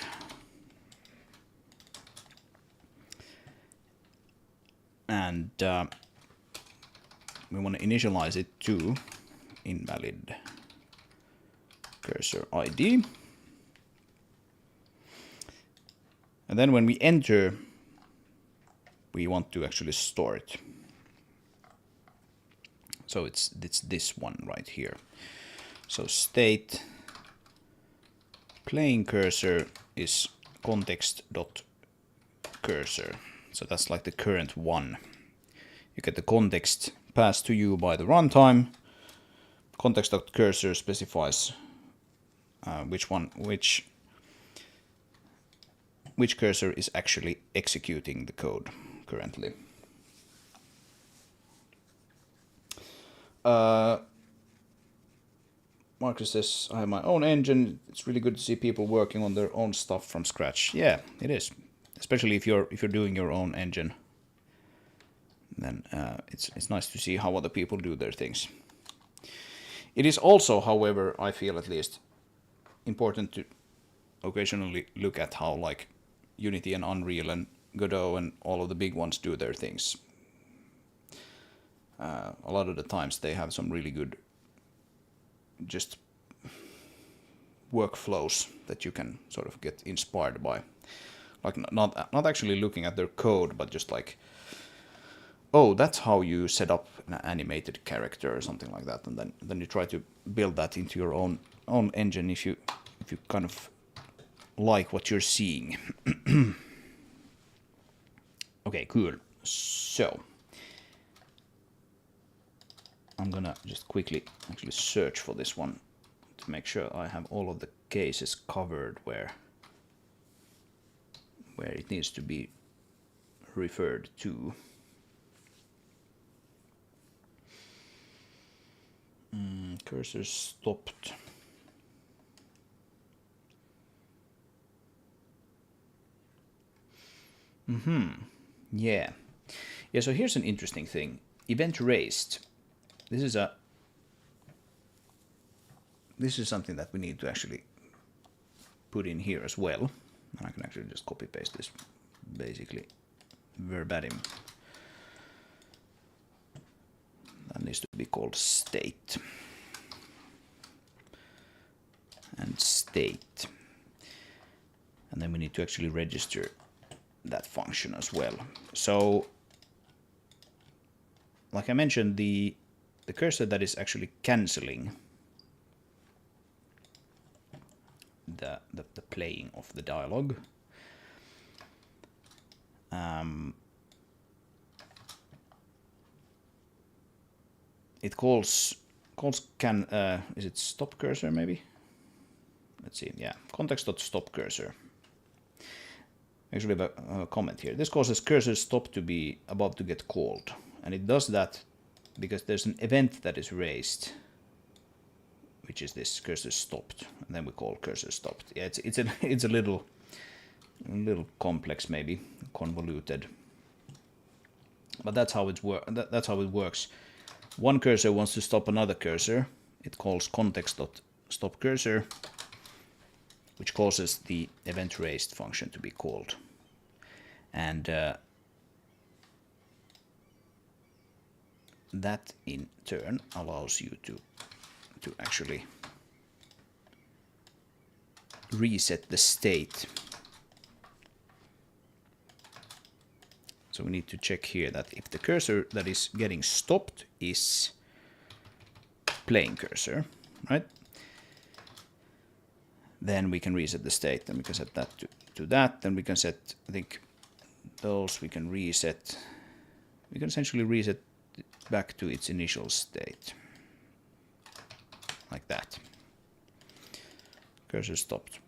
And we want to initialize it to invalid cursor ID. And then when we enter, we want to actually store it. So it's this one right here. So state playing cursor is context.cursor. So that's like the current one. You get the context passed to you by the runtime. Context.cursor specifies which cursor is actually executing the code currently. Marcus says, I have my own engine. It's really good to see people working on their own stuff from scratch. Yeah, it is. Especially if you're doing your own engine. Then it's nice to see how other people do their things. It is also, however, I feel at least, important to occasionally look at how like Unity and Unreal and Godot and all of the big ones do their things. A lot of the times they have some really good just workflows that you can sort of get inspired by. Like not actually looking at their code, but just like, oh, that's how you set up an animated character or something like that, and then you try to build that into your own engine if you kind of like what you're seeing. Okay, cool. So I'm gonna just quickly actually search for this one to make sure I have all of the cases covered where it needs to be referred to. Cursor stopped. Yeah. So here's an interesting thing. Event raised. This is something that we need to actually put in here as well. And I can actually just copy paste this basically verbatim. That needs to be called state. And state. And then we need to actually register that function as well. So, like I mentioned, the cursor that is actually cancelling the playing of the dialogue it calls is it stop cursor maybe? Let's see, yeah, context.stop cursor. Actually, I have a comment here. This causes cursor stop to be about to get called, and it does that because there's an event that is raised, which is this cursor stopped, and then we call cursor stopped. Yeah, it's a little complex, maybe convoluted, but that's how it works. One cursor wants to stop another cursor. It calls context.stop cursor, which causes the event raised function to be called, and that in turn allows you to actually reset the state. So we need to check here that if the cursor that is getting stopped is playing cursor, right? then we can reset the state. Then we can set that to that. Then we can set, I think, those we can reset. We can essentially reset it back to its initial state. Like that. Cursor stopped.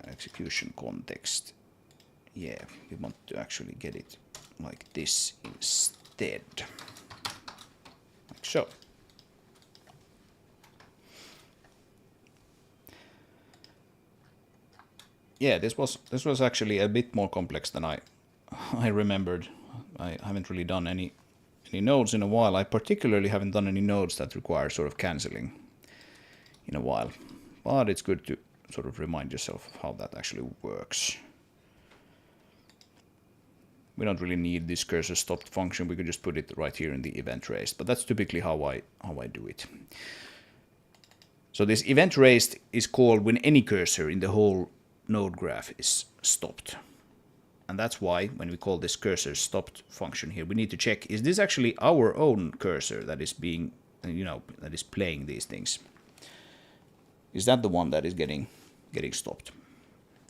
Execution context. Yeah, we want to actually get it like this instead. Like so. Yeah, this was actually a bit more complex than I remembered. I haven't really done any nodes in a while. I particularly haven't done any nodes that require sort of cancelling in a while. But it's good to sort of remind yourself of how that actually works. We don't really need this cursor stopped function. We could just put it right here in the event raised. But that's typically how I do it. So this event raised is called when any cursor in the whole node graph is stopped. And that's why when we call this cursor stopped function here, we need to check, is this actually our own cursor that is being, that is playing these things? Is that the one that is getting stopped?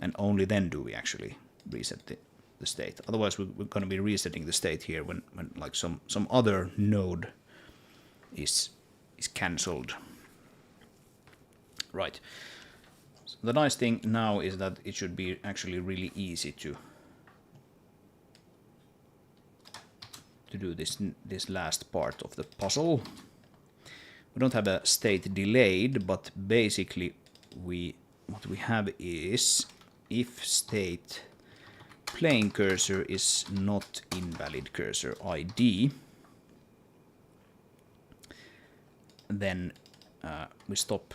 And only then do we actually reset the state. Otherwise we're going to be resetting the state here when like some other node is cancelled. Right. So the nice thing now is that it should be actually really easy to do this last part of the puzzle. We don't have a state delayed, but basically what we have is if state playing cursor is not invalid cursor ID, then we stop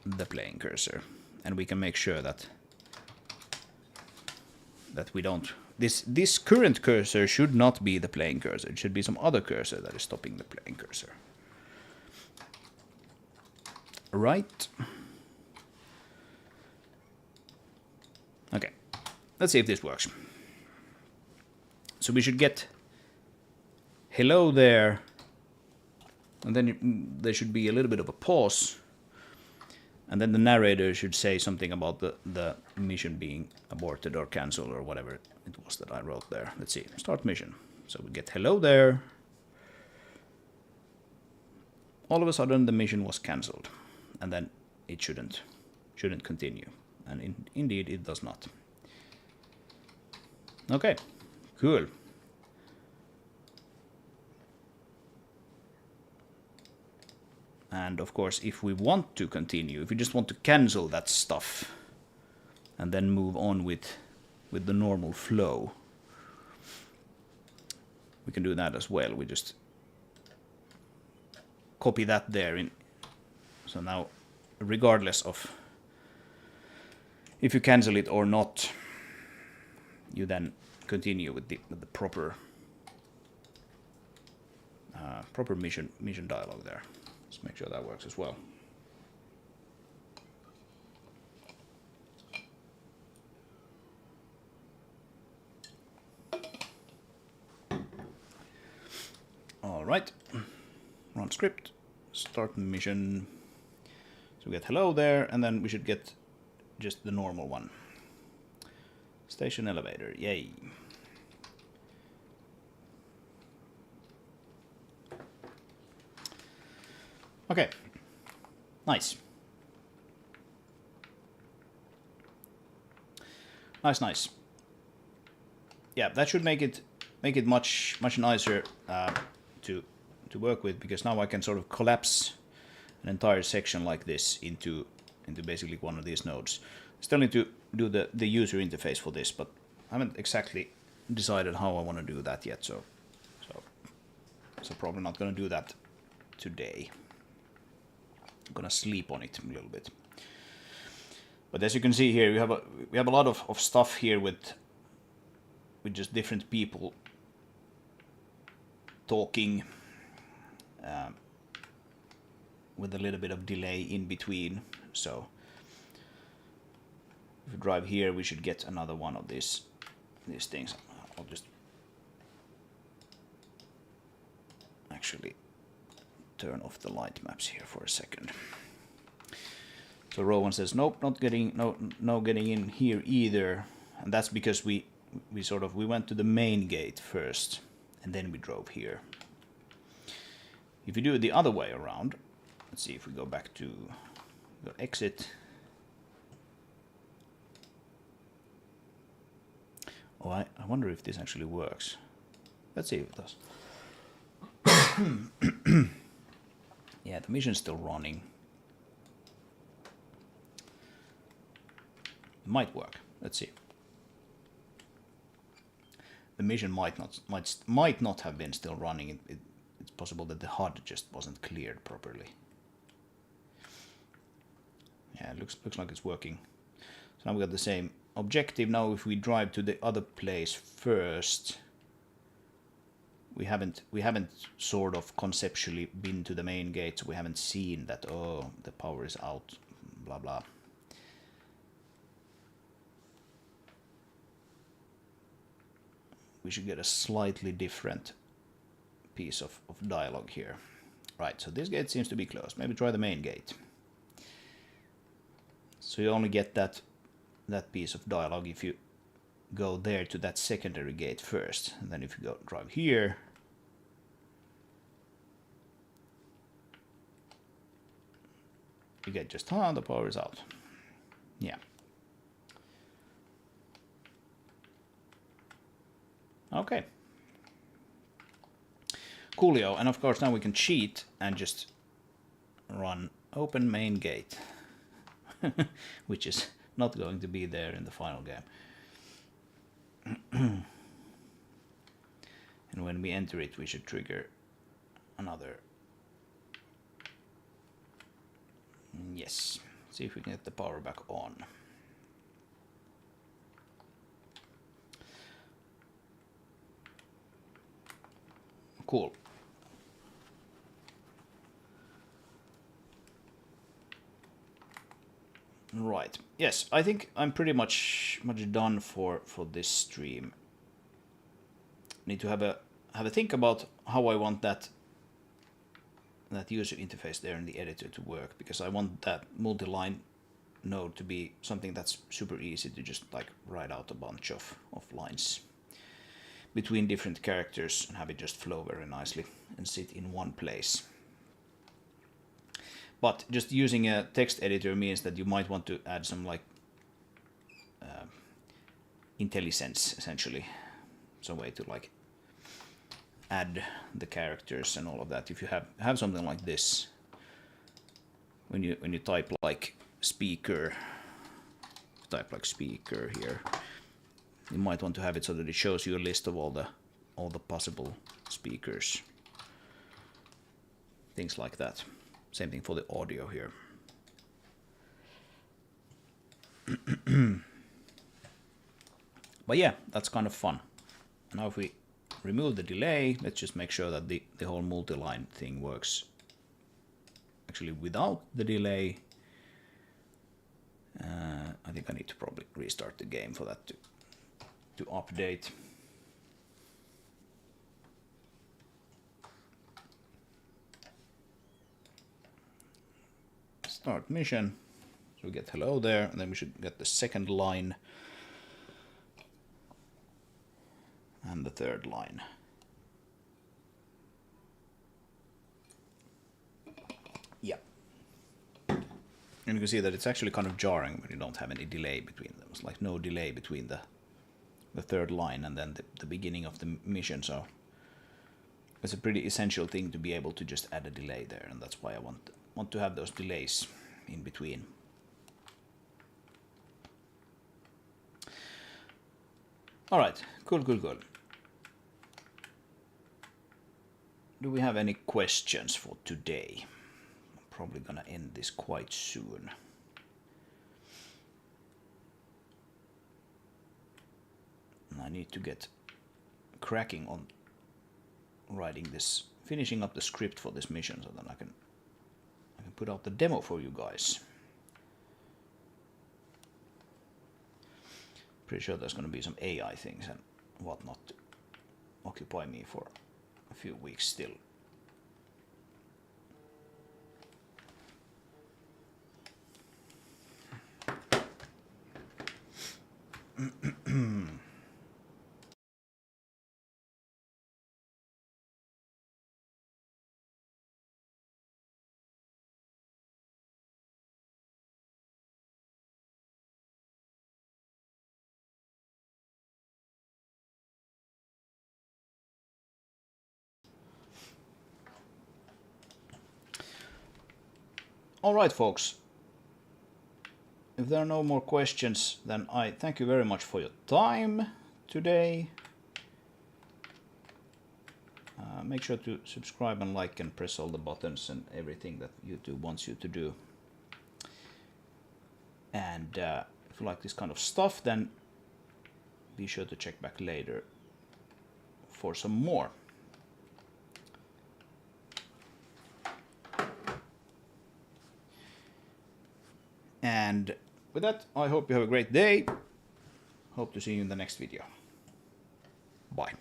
the playing cursor, and we can make sure that we don't. This current cursor should not be the playing cursor. It should be some other cursor that is stopping the playing cursor. Right. Okay. Let's see if this works. So we should get hello there, and then there should be a little bit of a pause, and then the narrator should say something about the mission being aborted or cancelled or whatever it was that I wrote there. Let's see. Start mission. So we get hello there. All of a sudden the mission was cancelled, and then it shouldn't continue, and indeed it does not. Okay, cool. And of course, if we want to continue, if we just want to cancel that stuff and then move on with the normal flow, we can do that as well. We just copy that there in. So now, regardless of if you cancel it or not, you then continue with the proper mission dialogue there. Let's make sure that works as well. All right, run script, start mission. So we get hello there, and then we should get just the normal one. Station elevator, yay. Okay, nice. Nice. Yeah, that should make it much nicer to work with, because now I can sort of collapse an entire section like this into basically one of these nodes. Still need to do the user interface for this, but I haven't exactly decided how I want to do that yet, so probably not going to do that today. I'm going to sleep on it a little bit. But as you can see here, we have a lot of stuff here with just different people talking with a little bit of delay in between. So if we drive here, we should get another one of these things. I'll just actually turn off the light maps here for a second. So Rowan says, nope, not getting, no getting in here either. And that's because we went to the main gate first, and then we drove here. If you do it the other way around, let's see if we go back to the exit. Oh, I wonder if this actually works. Let's see if it does. Yeah, the mission's still running. Might work. Let's see. The mission might not have been still running. It's possible that the HUD just wasn't cleared properly. Yeah, it looks like it's working. So now we got the same objective. Now if we drive to the other place first, we haven't sort of conceptually been to the main gate, so we haven't seen that, oh, the power is out, blah blah. We should get a slightly different piece of dialogue here. Right, so this gate seems to be closed. Maybe try the main gate. So you only get that piece of dialogue if you go there to that secondary gate first. And then if you go drive here, you get just, the power is out. Yeah. Okay. Coolio, and of course now we can cheat and just run open main gate, which is not going to be there in the final game. And when we enter it, we should trigger another. Yes. See if we can get the power back on. Cool. Right. Yes, I think I'm pretty much done for this stream. Need to have a think about how I want that user interface there in the editor to work, because I want that multi-line node to be something that's super easy to just like write out a bunch of lines between different characters and have it just flow very nicely and sit in one place. But just using a text editor means that you might want to add some like IntelliSense, essentially, some way to like add the characters and all of that. If you have something like this, when you type like speaker, here, you might want to have it so that it shows you a list of all the possible speakers, things like that. Same thing for the audio here. But yeah, that's kind of fun. Now if we remove the delay, let's just make sure that the whole multi-line thing works actually without the delay. I think I need to probably restart the game for that to update. Start mission. So we get hello there, and then we should get the second line and the third line. Yeah. And you can see that it's actually kind of jarring when you don't have any delay between them. It's like no delay between the third line and then the beginning of the mission. So it's a pretty essential thing to be able to just add a delay there, and that's why I want to have those delays in between. All right, cool. Do we have any questions for today? I'm probably gonna end this quite soon. And I need to get cracking on writing this, finishing up the script for this mission, so then I can put out the demo for you guys. Pretty sure there's going to be some AI things and whatnot to occupy me for a few weeks still. All right, folks. If there are no more questions, then I thank you very much for your time today. Make sure to subscribe and like and press all the buttons and everything that YouTube wants you to do. And if you like this kind of stuff, then be sure to check back later for some more. And with that, I hope you have a great day. Hope to see you in the next video. Bye.